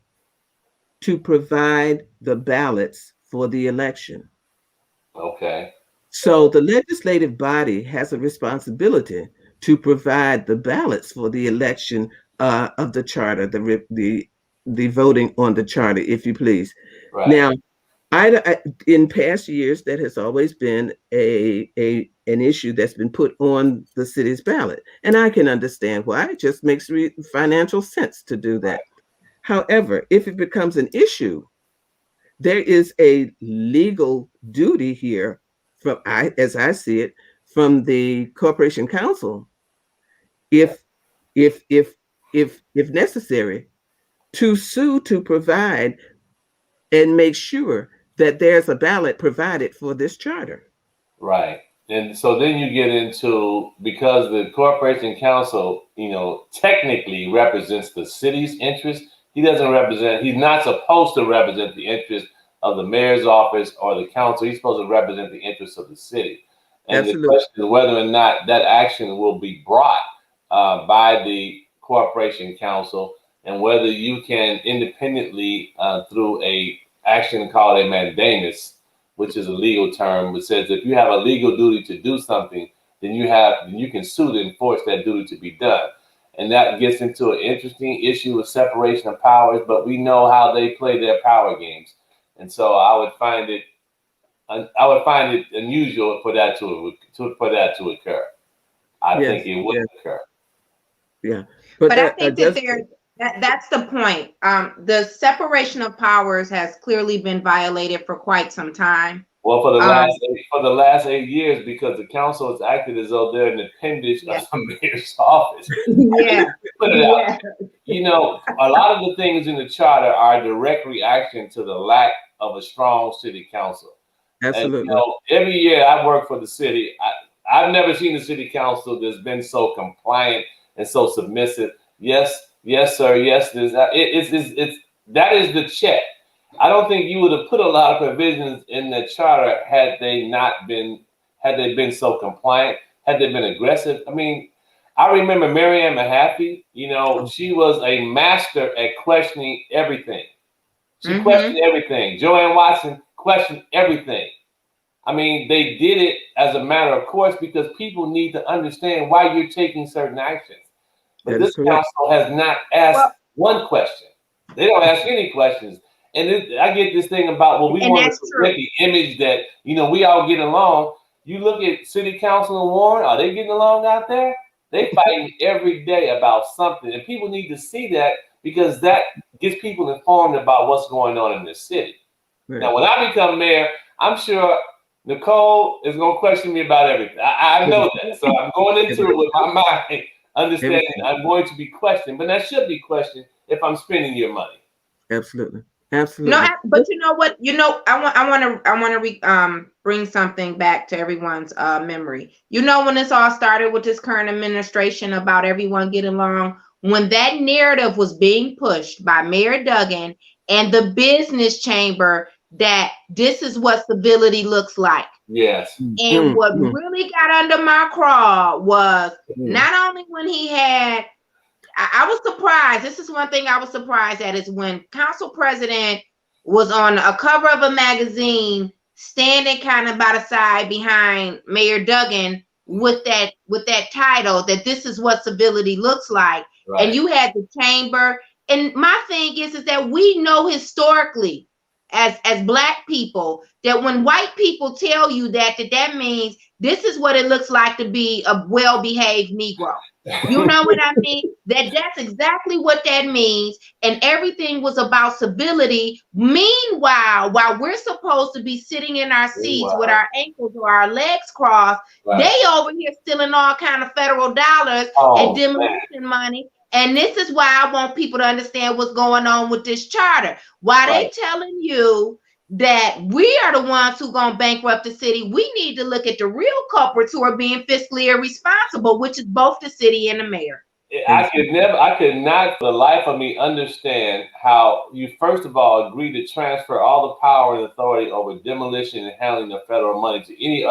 G: to provide the ballots for the election.
D: Okay.
G: So the legislative body has a responsibility to provide the ballots for the election of the charter, the voting on the charter, if you please.
D: Right.
G: Now, I in past years, that has always been an issue that's been put on the city's ballot, and I can understand why. It just makes financial sense to do that. However, if it becomes an issue, there is a legal duty here, as I see it, from the Corporation Council, if necessary, to sue to provide and make sure that there's a ballot provided for this charter.
D: Right. And so then you get into, because the Corporation Council, technically represents the city's interest. He's not supposed to represent the interest of the mayor's office or the council. He's supposed to represent the interests of the city. And the question is whether or not that action will be brought by the Corporation Council, and whether you can independently, through a action called a mandamus, which is a legal term, which says if you have a legal duty to do something, then you can sue to enforce that duty to be done. And that gets into an interesting issue with separation of powers, but we know how they play their power games. And so I would find it unusual for that to occur. I think it would occur.
G: Yeah,
B: but I think that's the point. The separation of powers has clearly been violated for quite some time.
D: Well, for the last 8 years, because the council has acted as though they're an appendage of the mayor's office. Put it out. A lot of the things in the charter are a direct reaction to the lack of a strong city council.
G: Absolutely.
D: And, every year I work for the city, I've never seen a city council that's been so compliant and so submissive. Yes, sir. Yes, that is the check. I don't think you would have put a lot of provisions in the charter had they been so compliant, had they been aggressive. I mean, I remember Mary Ann Mahaffey, she was a master at questioning everything. She questioned everything. Joanne Watson questioned everything. I mean, they did it as a matter of course because people need to understand why you're taking certain actions. But this council has not asked one question. They don't ask any questions. And I get this thing about, we want to create the image that, we all get along. You look at City Council in Warren, are they getting along out there? They fighting every day about something. And people need to see that because that gets people informed about what's going on in this city. Right. Now, when I become mayor, I'm sure Nicole is going to question me about everything. I know that. So I'm going into it with my mind, understanding I'm going to be questioned. But that should be questioned if I'm spending your money.
G: Absolutely. Absolutely.
B: No, but you know what? I want to bring something back to everyone's memory. You know, when this all started with this current administration about everyone getting along, when that narrative was being pushed by Mayor Duggan and the business chamber that this is what civility looks like.
D: Yes.
B: And what really got under my craw was not only when he had, I was surprised. This is one thing I was surprised at is when council president was on a cover of a magazine, standing kind of by the side behind Mayor Duggan with that title that this is what civility looks like. Right. And you had the chamber. And my thing is that we know historically as Black people that when white people tell you that means this is what it looks like to be a well-behaved Negro. You know what I mean? That's exactly what that means. And everything was about civility. Meanwhile, while we're supposed to be sitting in our seats with our ankles or our legs crossed, they over here stealing all kind of federal dollars and demolition money. And this is why I want people to understand what's going on with this charter. Why they telling you that we are the ones who gonna bankrupt the city? We need to look at the real culprits who are being fiscally irresponsible, which is both the city and the mayor.
D: I could not for the life of me understand how you first of all agreed to transfer all the power and authority over demolition and handling the federal money to any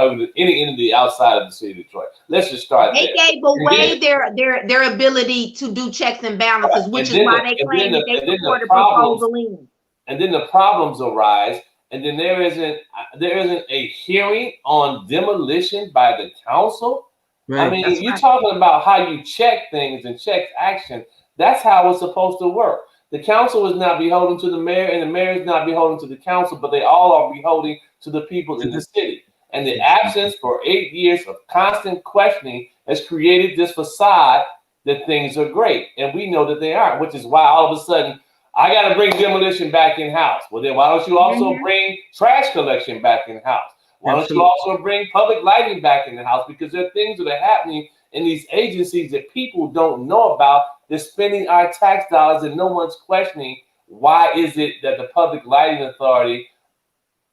D: entity outside of the city of Detroit. Let's just start there.
B: They gave away their ability to do checks and balances, which is why they claim that they supported proposal in.
D: And then the problems arise, and then there isn't a hearing on demolition by the council. Right. I mean, you're talking about how you check things and check action. That's how it's supposed to work. The council is not beholden to the mayor, and the mayor is not beholden to the council, but they all are beholden to the people in the city. And the absence for 8 years of constant questioning has created this facade that things are great. And we know that they aren't, which is why all of a sudden, I got to bring demolition back in-house. Well, then why don't you also bring trash collection back in-house? Why don't you also bring public lighting back in the house? Because there are things that are happening in these agencies that people don't know about. They're spending our tax dollars and no one's questioning why is it that the Public Lighting Authority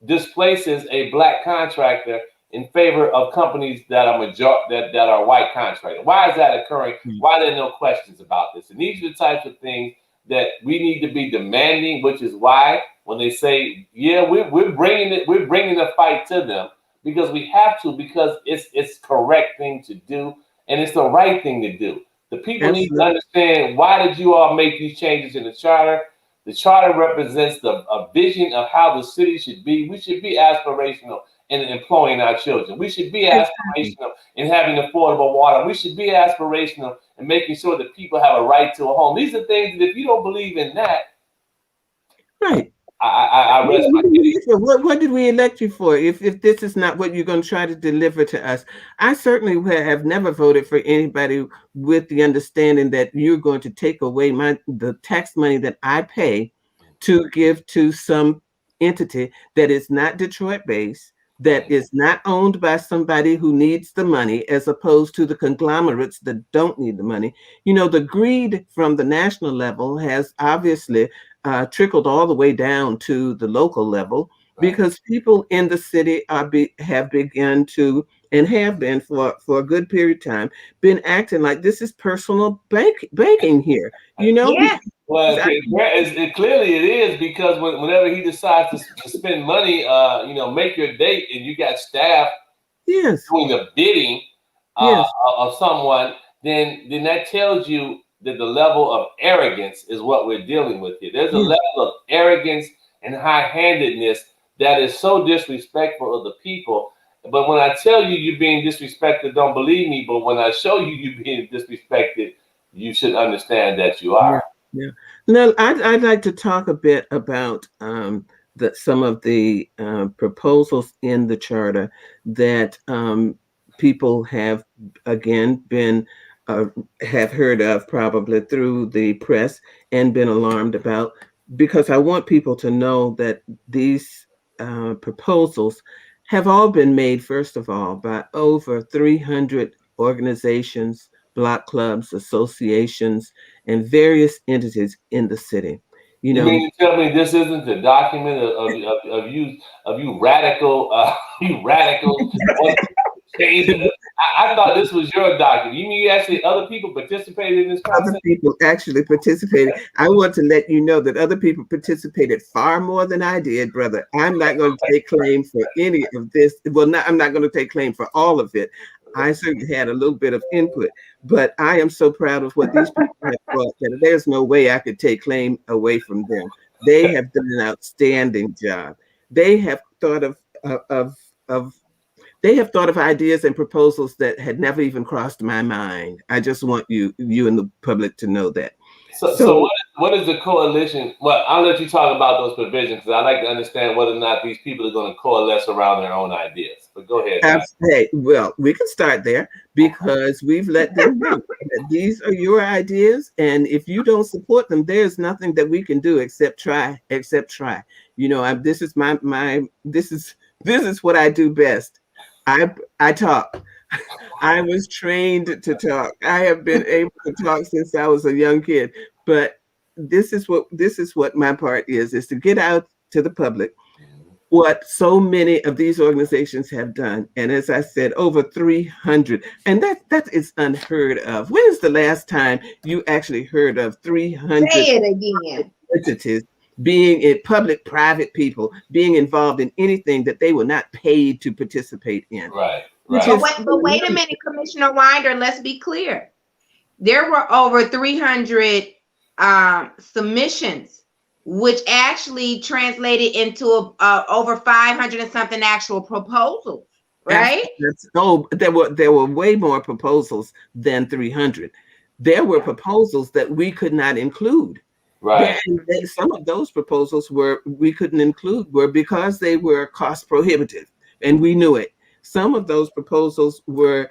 D: displaces a Black contractor in favor of companies that are that are white contractors. Why is that occurring? Why are there no questions about this? And these are the types of things that we need to be demanding, which is why when they say, yeah, we're bringing the fight to them, because we have to, because it's correct thing to do, and it's the right thing to do. The people need to understand, why did you all make these changes in the charter? The charter represents a vision of how the city should be. We should be aspirational in employing our children. We should be aspirational in having affordable water. We should be aspirational in making sure that people have a right to a home. These are things that if you don't believe in that,
G: right.
D: I rest my case.
G: What did we elect you for? If this is not what you're going to try to deliver to us, I certainly have never voted for anybody with the understanding that you're going to take away the tax money that I pay to give to some entity that is not Detroit based, that is not owned by somebody who needs the money, as opposed to the conglomerates that don't need the money. You know, the greed from the national level has obviously trickled all the way down to the local level, because people in the city have begun to, and have been for a good period of time, been acting like this is personal banking here. You know?
B: Yeah.
D: Well, clearly it is, because whenever he decides to spend money, make your date, and you got staff doing the bidding of someone, then that tells you that the level of arrogance is what we're dealing with here. There's a level of arrogance and high-handedness that is so disrespectful of the people. But when I tell you you're being disrespected, don't believe me. But when I show you you're being disrespected, you should understand that you are.
G: Yeah. Now, I'd like to talk a bit about some of the proposals in the charter that people have, again, been have heard of probably through the press and been alarmed about, because I want people to know that these proposals have all been made, first of all, by over 300 organizations, block clubs, associations, and various entities in the city. You
D: You
G: know,
D: mean to tell me this isn't the document of you radical you radical want to change it? I thought this was your document. You mean you actually other people participated in this
G: other
D: process?
G: people actually participated. I want to let you know that other people participated far more than I did, brother. I'm not going to take claim for any of this. Well, I'm not going to take claim for all of it. I certainly had a little bit of input, but I am so proud of what these people have brought that there's no way I could take claim away from them. They have done an outstanding job. They have thought of they have thought of ideas and proposals that had never even crossed my mind. I just want you and the public to know that.
D: So what is the coalition? Well, I'll let you talk about those provisions because I like to understand whether or not these people are going to coalesce around their own ideas. But go ahead.
G: Hey, well, we can start there because we've let them know that these are your ideas, and if you don't support them, there's nothing that we can do except try. You know, this is this is what I do best. I talk. I was trained to talk. I have been able to talk since I was a young kid. But this is what my part is to get out to the public what so many of these organizations have done. And as I said, over 300. And that is unheard of. When is the last time you actually heard of 300
B: Say it again.
G: entities being in private people being involved in anything that they were not paid to participate in?
D: Right.
B: But wait a minute, Commissioner Wynder, let's be clear. There were over 300 submissions, which actually translated into over 500 and something actual proposals, right?
G: There were way more proposals than 300. There were proposals that we could not include.
D: Right.
G: Some of those proposals we couldn't include because they were cost prohibitive, and we knew it. Some of those proposals were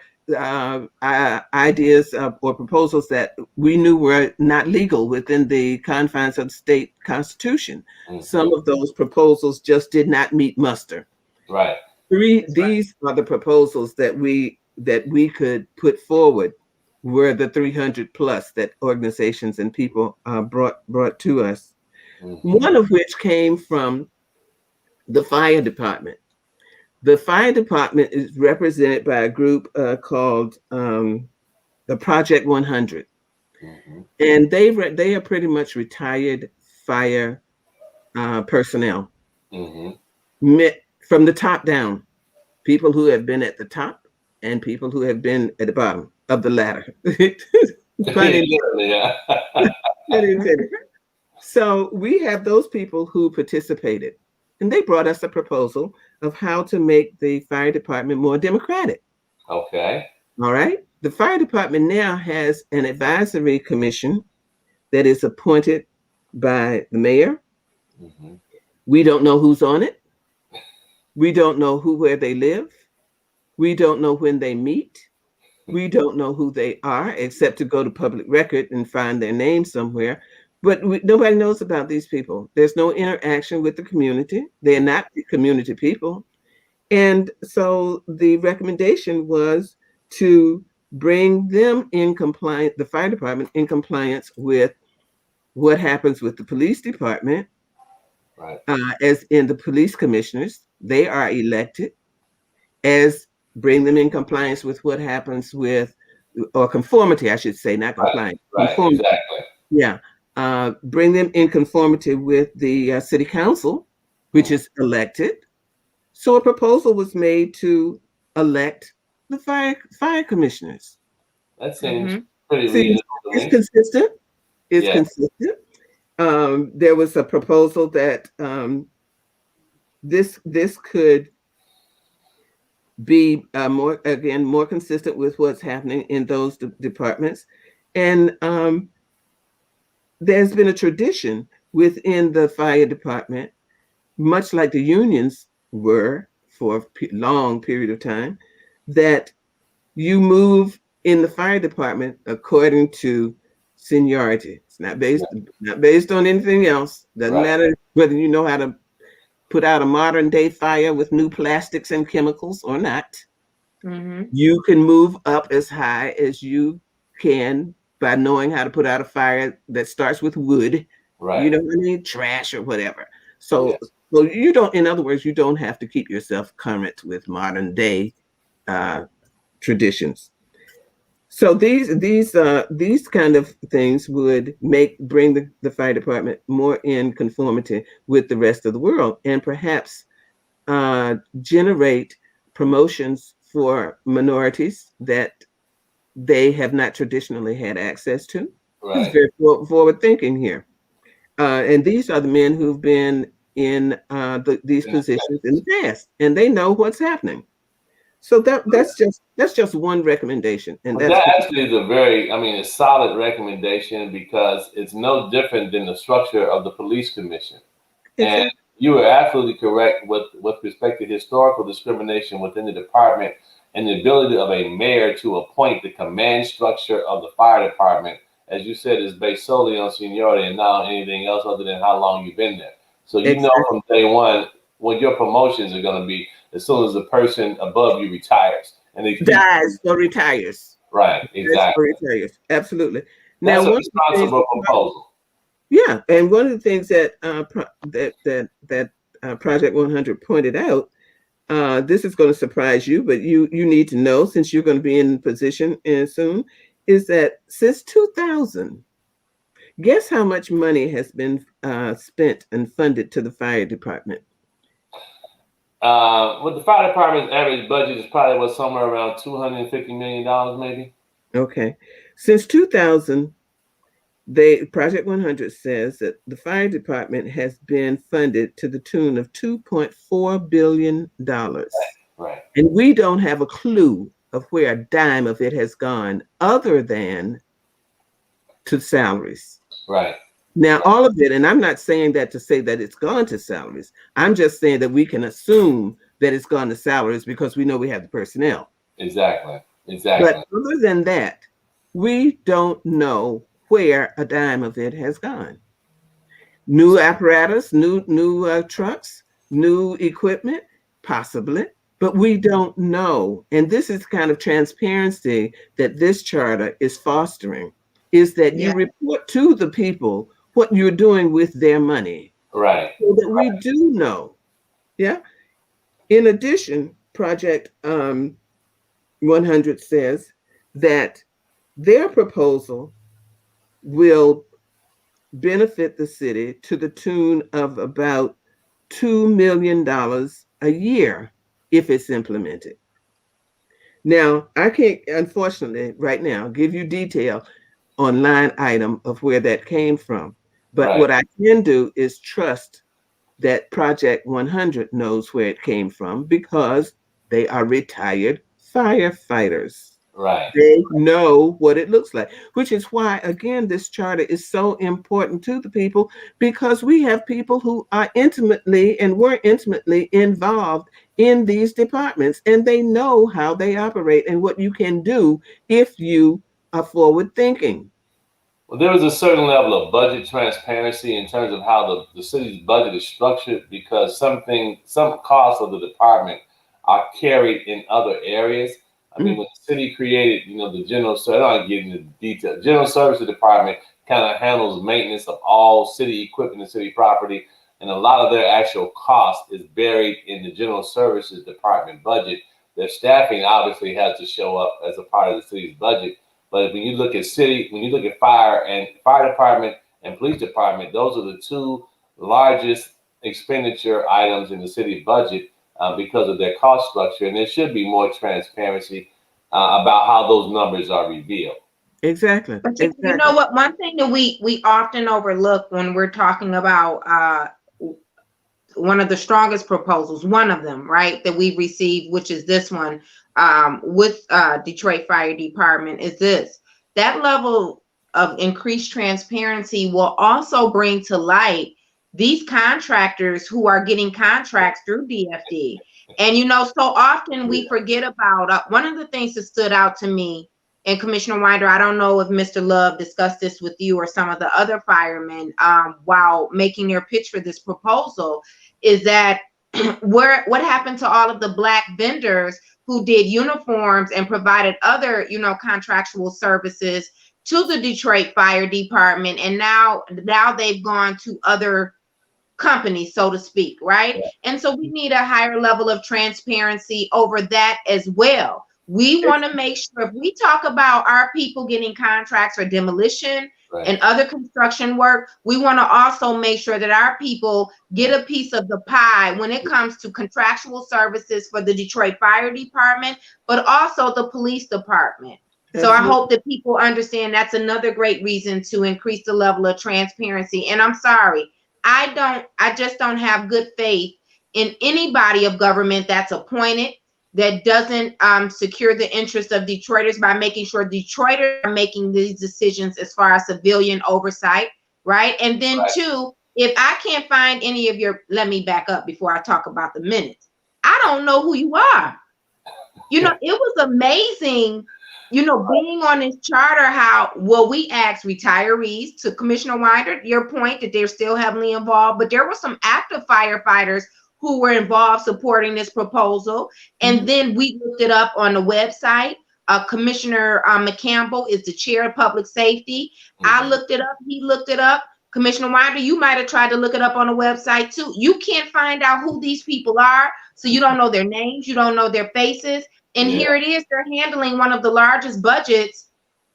G: ideas or proposals that we knew were not legal within the confines of the state constitution. Mm-hmm. Some of those proposals just did not meet muster.
D: Right.
G: These are the proposals that we could put forward were the 300 plus that organizations and people brought to us. Mm-hmm. One of which came from the fire department. The fire department is represented by a group called the Project 100. Mm-hmm. And they are pretty much retired fire personnel. Mm-hmm. From the top down, people who have been at the top and people who have been at the bottom of the ladder. So we have those people who participated, and they brought us a proposal of how to make the fire department more democratic.
D: Okay.
G: All right. The fire department now has an advisory commission that is appointed by the mayor. Mm-hmm. We don't know who's on it. We don't know where they live. We don't know when they meet. We don't know who they are, except to go to public record and find their name somewhere. But nobody knows about these people. There's no interaction with the community. They're not community people. And so the recommendation was to bring them in compliance, the fire department in compliance with what happens with the police department. Right. As in the police commissioners, they are elected, as bring them in compliance with what happens with, or conformity, I should say, not compliance.
D: Right, exactly.
G: Yeah. Bring them in conformity with the city council, which is elected. So a proposal was made to elect the fire commissioners.
D: That seems pretty reasonable.
G: It's consistent. It's consistent. There was a proposal that this could be more consistent with what's happening in those departments. And there's been a tradition within the fire department, much like the unions were for a long period of time, that you move in the fire department according to seniority. It's not based on anything else. Doesn't matter whether you know how to put out a modern day fire with new plastics and chemicals or not. Mm-hmm. You can move up as high as you can by knowing how to put out a fire that starts with wood You
D: Right.
G: know what I mean? Trash or whatever.
D: Yeah.
G: So you don't, in other words, you don't have to keep yourself current with modern day traditions. So these kind of things would bring the fire department more in conformity with the rest of the world, and perhaps generate promotions for minorities that they have not traditionally had access to. It's
D: Right.
G: very forward thinking here. And these are the men who've been in these positions in the past, and they know what's happening. So that's just one recommendation, and
D: But
G: that's
D: that
G: for
D: actually is a very, I mean, a solid recommendation because it's no different than the structure of the police commission. And
G: exactly.
D: you are absolutely correct with respect to historical discrimination within the department and the ability of a mayor to appoint the command structure of the fire department, as you said, is based solely on seniority and not on anything else other than how long you've been there. So you know
G: Exactly.
D: from day one what your promotions are going to be as soon as the person above you retires. And they keep
G: Dies or retires.
D: right,
G: Dies or
D: exactly.
G: retires. Absolutely. Now,
D: That's a
G: one of the things
D: responsible proposal.
G: yeah, and one of the things that Project 100 pointed out, this is going to surprise you, but you need to know since you're going to be in position soon, is that since 2000, guess how much money has been spent and funded to the fire department?
D: With the fire department's average budget is probably what somewhere around $250 million, maybe.
G: Okay, since 2000, Project 100 says that the fire department has been funded to the tune of $2.4 billion.
D: Right,
G: And we don't have a clue of where a dime of it has gone other than to salaries.
D: right,
G: Now, all of it, and I'm not saying that to say that it's gone to salaries. I'm just saying that we can assume that it's gone to salaries because we know we have the personnel.
D: exactly,
G: But
D: exactly.
G: other than that, we don't know where a dime of it has gone. New apparatus, new trucks, new equipment, possibly, but we don't know. And this is kind of transparency that this charter is fostering, is that you
B: Yeah.
G: report to the people what you're doing with their money
D: Right,
G: so that we do know. Yeah. In addition, Project 100 says that their proposal will benefit the city to the tune of about $2 million a year if it's implemented. Now, I can't, unfortunately, right now, give you detail on line item of where that came from. But
D: right.
G: what I can do is trust that Project 100 knows where it came from because they are retired firefighters.
D: Right.
G: They know what it looks like, which is why, again, this charter is so important to the people because we have people who are intimately and were intimately involved in these departments and they know how they operate and what you can do if you are forward thinking.
D: Well, there is a certain level of budget transparency in terms of how the city's budget is structured because some costs of the department are carried in other areas. I mean,
G: Mm,
D: when the city created, the general, so I don't get into detail. General Services Department kind of handles maintenance of all city equipment and city property, and a lot of their actual cost is buried in the General Services Department budget. Their staffing obviously has to show up as a part of the city's budget. But when you look at fire department and police department, those are the two largest expenditure items in the city budget because of their cost structure. And there should be more transparency about how those numbers are revealed.
G: exactly.
B: But you know
G: Exactly.
B: what? One thing that we often overlook when we're talking about one of the strongest proposals, one of them, right, that we've received, which is this one with Detroit Fire Department, is this. That level of increased transparency will also bring to light these contractors who are getting contracts through DFD. And, so often we forget about one of the things that stood out to me, and Commissioner Wynder, I don't know if Mr. Love discussed this with you or some of the other firemen while making their pitch for this proposal, is that what happened to all of the Black vendors who did uniforms and provided other, contractual services to the Detroit Fire Department, and now they've gone to other companies, so to speak, right? And so we need a higher level of transparency over that as well. We want to make sure if we talk about our people getting contracts for demolition and other construction work, we want to also make sure that our people get a piece of the pie when it comes to contractual services for the Detroit Fire Department, but also the police department. So I hope that people understand that's another great reason to increase the level of transparency. And I'm sorry, I just don't have good faith in anybody of government that's appointed that doesn't secure the interest of Detroiters by making sure Detroiters are making these decisions as far as civilian oversight, right? And then two, if I can't find any of your, let me back up before I talk about the minutes. I don't know who you are. You know, it was amazing, you know, being on this charter, how, well, we asked retirees, to Commissioner Wynder, your point that they're still heavily involved, but there were some active firefighters who were involved supporting this proposal. And then we looked it up on the website. Commissioner McCampbell is the chair of public safety. I looked it up. He looked it up. Commissioner Wynder, you might have tried to look it up on the website too. You can't find out who these people are. So you don't know their names. You don't know their faces. And here it is. They're handling one of the largest budgets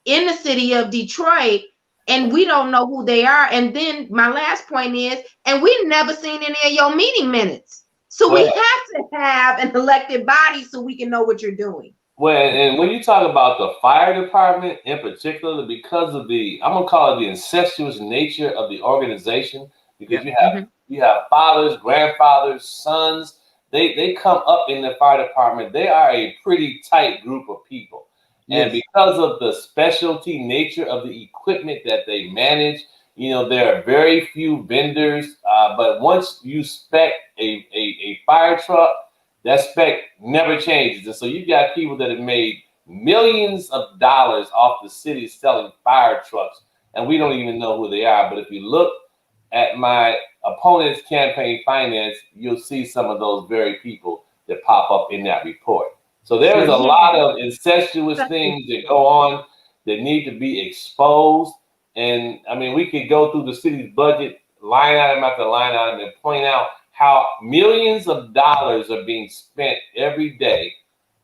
B: in the city of Detroit, and we don't know who they are. And then my last point is, and we've never seen any of your meeting minutes. So we have to have an elected body so we can know what you're doing.
D: Well, and when you talk about the fire department in particular, because of the, I'm gonna call it the incestuous nature of the organization, because you have fathers, grandfathers, sons. They come up in the fire department. They are a pretty tight group of people. And because of the specialty nature of the equipment that they manage, you know, there are very few vendors. But once you spec a fire truck, that spec never changes. And so you've got people that have made millions of dollars off the city selling fire trucks, and we don't even know who they are. But if you look at my opponent's campaign finance, you'll see some of those very people that pop up in that report. So there's a lot of incestuous things that go on that need to be exposed. And I mean, we could go through the city's budget line item after line item and point out how millions of dollars are being spent every day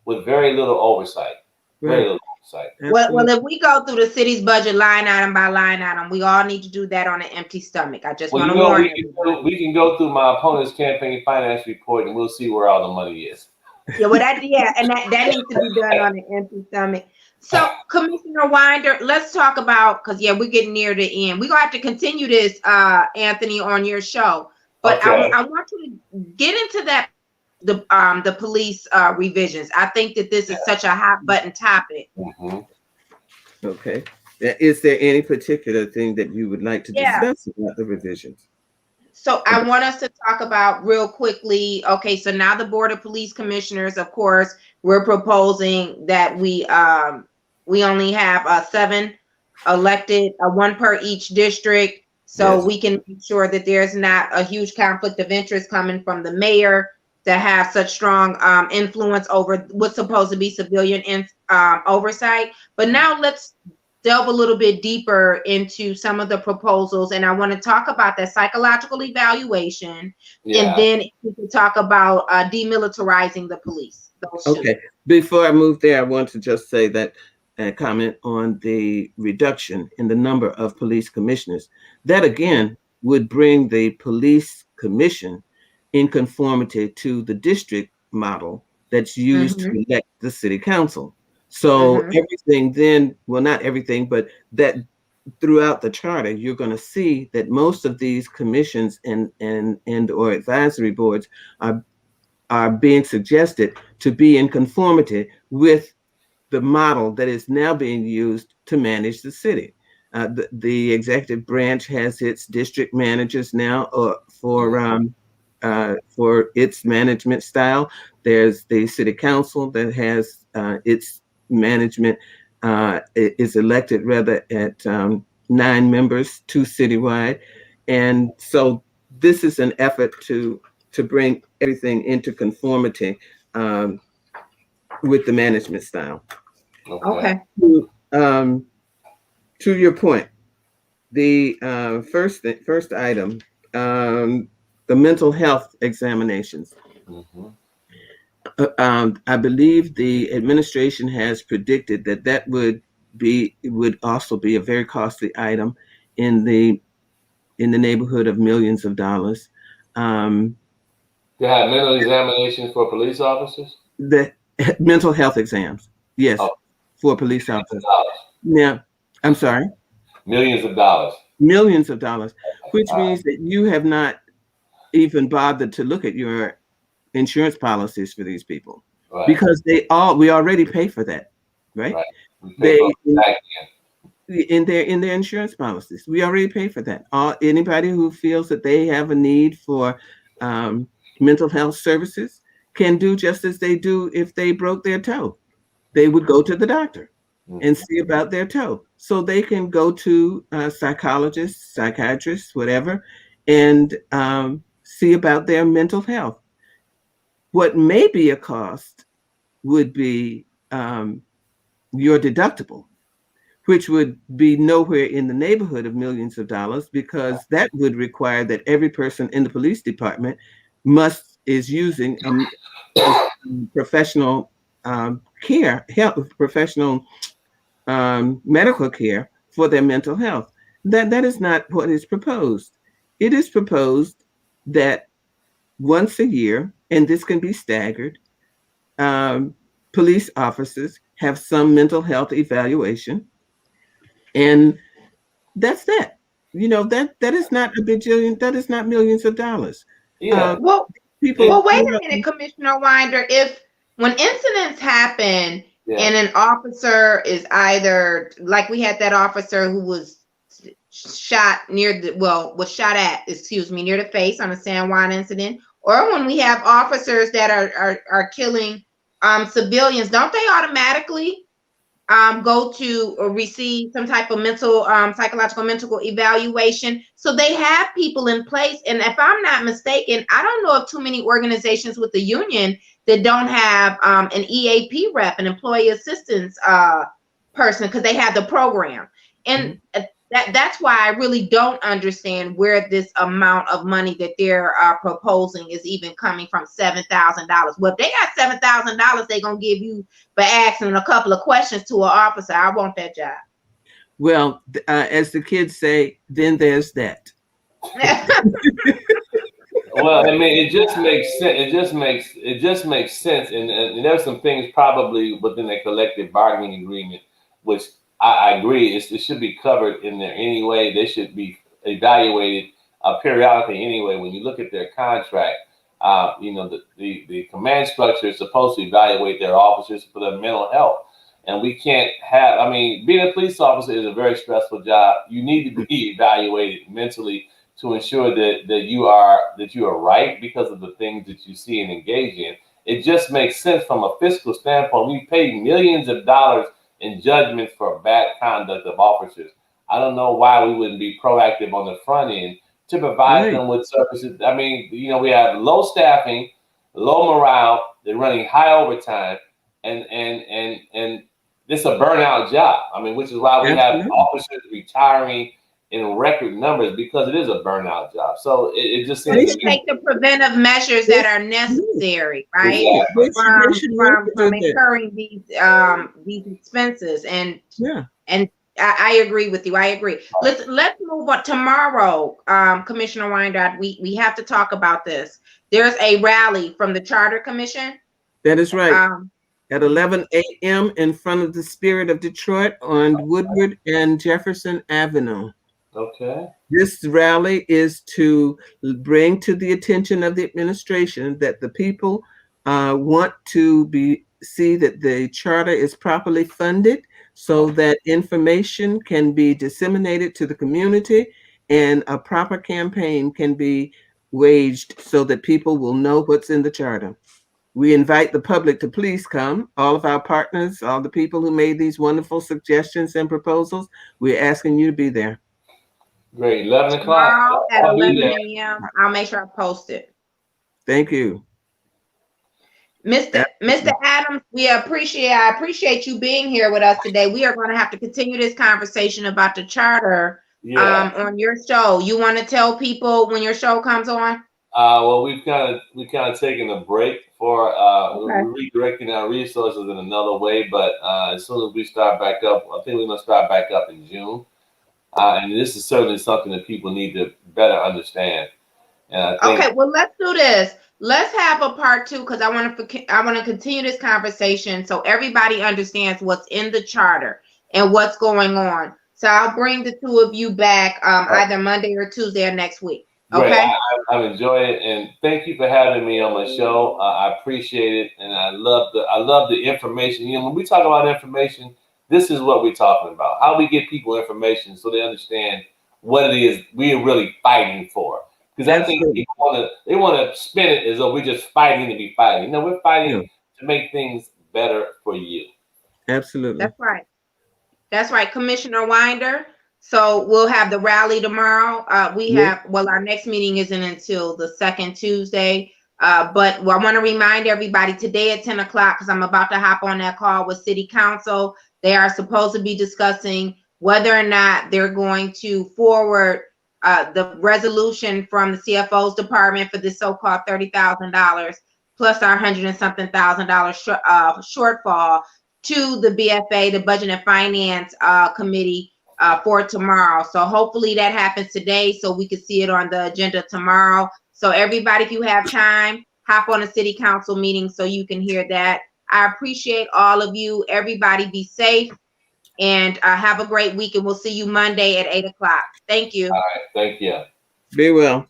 D: with very little oversight. Very little oversight.
B: Well, if we go through the city's budget line item by line item, we all need to do that on an empty stomach. I just want to warn you.
D: We can go through my opponent's campaign finance report and we'll see where all the money is.
B: Yeah, well, that needs to be done on an empty stomach. So, Commissioner Wynder, let's talk about, because we're getting near the end. We're gonna have to continue this, Anthony, on your show. But I want you to get into that, the police revisions. I think that this is such a hot button topic.
G: Okay. Is there any particular thing that you would like to discuss about the revisions?
B: So I want us to talk about real quickly. Okay, so now the Board of Police Commissioners, of course, we're proposing that we only have 7 elected, 1 per each district, so we can make sure that there's not a huge conflict of interest coming from the mayor to have such strong influence over what's supposed to be civilian oversight. But now let's delve a little bit deeper into some of the proposals, and I want to talk about that psychological evaluation, and then we can talk about demilitarizing the police.
G: Okay, before I move there, I want to just say that and comment on the reduction in the number of police commissioners. That again would bring the police commission in conformity to the district model that's used to elect the city council. So everything then, well, not everything, but that throughout the charter, you're going to see that most of these commissions and or advisory boards are being suggested to be in conformity with the model that is now being used to manage the city. The executive branch has its district managers now for its management style. There's the city council that has its management is elected rather at 9 members, 2 citywide. And so this is an effort to bring everything into conformity with the management style.
B: Okay.
G: to your point, the first item, the mental health examinations.
D: Mm-hmm.
G: I believe the administration has predicted that would also be a very costly item in the neighborhood of millions of dollars.
D: To have mental examinations for police officers?
G: The mental health exams, yes,
D: Oh,
G: for police officers.
D: dollars.
G: Now, I'm sorry,
D: Millions of dollars.
G: millions of dollars, which
D: All
G: means that you have not even bothered to look at your insurance policies for these people,
D: right.
G: because we already pay for that, right?
D: Right. We
G: They
D: pay for back
G: in their insurance policies, we already pay for that. Anybody who feels that they have a need for mental health services can do just as they do if they broke their toe. They would go to the doctor and see about their toe, so they can go to psychologists, psychiatrists, whatever, and see about their mental health. What may be a cost would be your deductible, which would be nowhere in the neighborhood of millions of dollars, because that would require that every person in the police department is using a professional professional medical care for their mental health. That is not what is proposed. It is proposed that once a year, and this can be staggered, police officers have some mental health evaluation, and that's that. That is not a bajillion. That is not millions of dollars.
D: Yeah.
B: Well,
G: People.
B: wait a minute, Commissioner Wynder. If when incidents happen and an officer is either, like we had that officer who was shot near was shot at, near the face on a San Juan incident, or when we have officers that are killing civilians, don't they automatically go to or receive some type of psychological mental evaluation? So they have people in place. And if I'm not mistaken, I don't know of too many organizations with the union that don't have an EAP rep, an employee assistance person, because they have the program. And that's why I really don't understand where this amount of money that they're proposing is even coming from, $7,000. Well, if they got $7,000, they're going to give you for asking a couple of questions to an officer. I want that job.
G: Well, as the kids say, then there's that.
D: Well, I mean, it just makes sense. It just makes sense. And there's some things probably within the collective bargaining agreement, which I agree, it should be covered in there anyway. They should be evaluated periodically anyway. When you look at their contract, the command structure is supposed to evaluate their officers for their mental health. And we can't have, being a police officer is a very stressful job. You need to be evaluated mentally to ensure that you are right because of the things that you see and engage in. It just makes sense from a fiscal standpoint. We pay millions of dollars in judgments for bad conduct of officers. I don't know why we wouldn't be proactive on the front end to provide them with services. We have low staffing, low morale, they're running high overtime, and this is a burnout job. Which is why we have officers retiring in record numbers, because it is a burnout job. So it just seems
B: to take the preventive measures that are necessary, right?
D: Exactly.
B: From incurring these expenses. And I agree with you. I agree. Let's move on. Tomorrow, Commissioner Wynder, we have to talk about this. There's a rally from the Charter Commission.
G: That is right. At 11 a.m. in front of the Spirit of Detroit on Woodward and Jefferson Avenue.
D: Okay.
G: This rally is to bring to the attention of the administration that the people want to see that the charter is properly funded, so that information can be disseminated to the community and a proper campaign can be waged so that people will know what's in the charter. We invite the public to please come. All of our partners, all the people who made these wonderful suggestions and proposals, we're asking you to be there.
D: Great. 11 o'clock.
B: Tomorrow at 11 a.m. I'll make sure I post it.
G: Thank you.
B: Mr. Adams, I appreciate you being here with us today. We are going to have to continue this conversation about the charter on your show. You want to tell people when your show comes on?
D: Well, we've kind of taken a break for we're redirecting our resources in another way. But as soon as we start back up, I think we're going to start back up in June. And this is certainly something that people need to better understand. And I think,
B: okay, well, let's do this. Let's have a part 2 because I want to continue this conversation so everybody understands what's in the charter and what's going on. So I'll bring the 2 of you back either Monday or Tuesday of next week. Okay.
D: Great. I've enjoyed it, and thank you for having me on my show. I appreciate it, and I love the information. You know, when we talk about information, this is what we're talking about. How we get people information so they understand what it is we are really fighting for. Because I think people want to spin it as though we're just fighting to be fighting. No, we're fighting to make things better for you.
G: Absolutely.
B: That's right. That's right, Commissioner Wynder. So we'll have the rally tomorrow. Our next meeting isn't until the second Tuesday. But I want to remind everybody today at 10 o'clock, because I'm about to hop on that call with City Council. They are supposed to be discussing whether or not they're going to forward the resolution from the CFO's department for this so-called $30,000 plus our $100 and something thousand shortfall to the BFA, the Budget and Finance Committee for tomorrow. So hopefully that happens today so we can see it on the agenda tomorrow. So everybody, if you have time, hop on a City Council meeting so you can hear that. I appreciate all of you. Everybody be safe and have a great week, and we'll see you Monday at 8 o'clock. Thank you.
D: All right. Thank you.
G: Be well.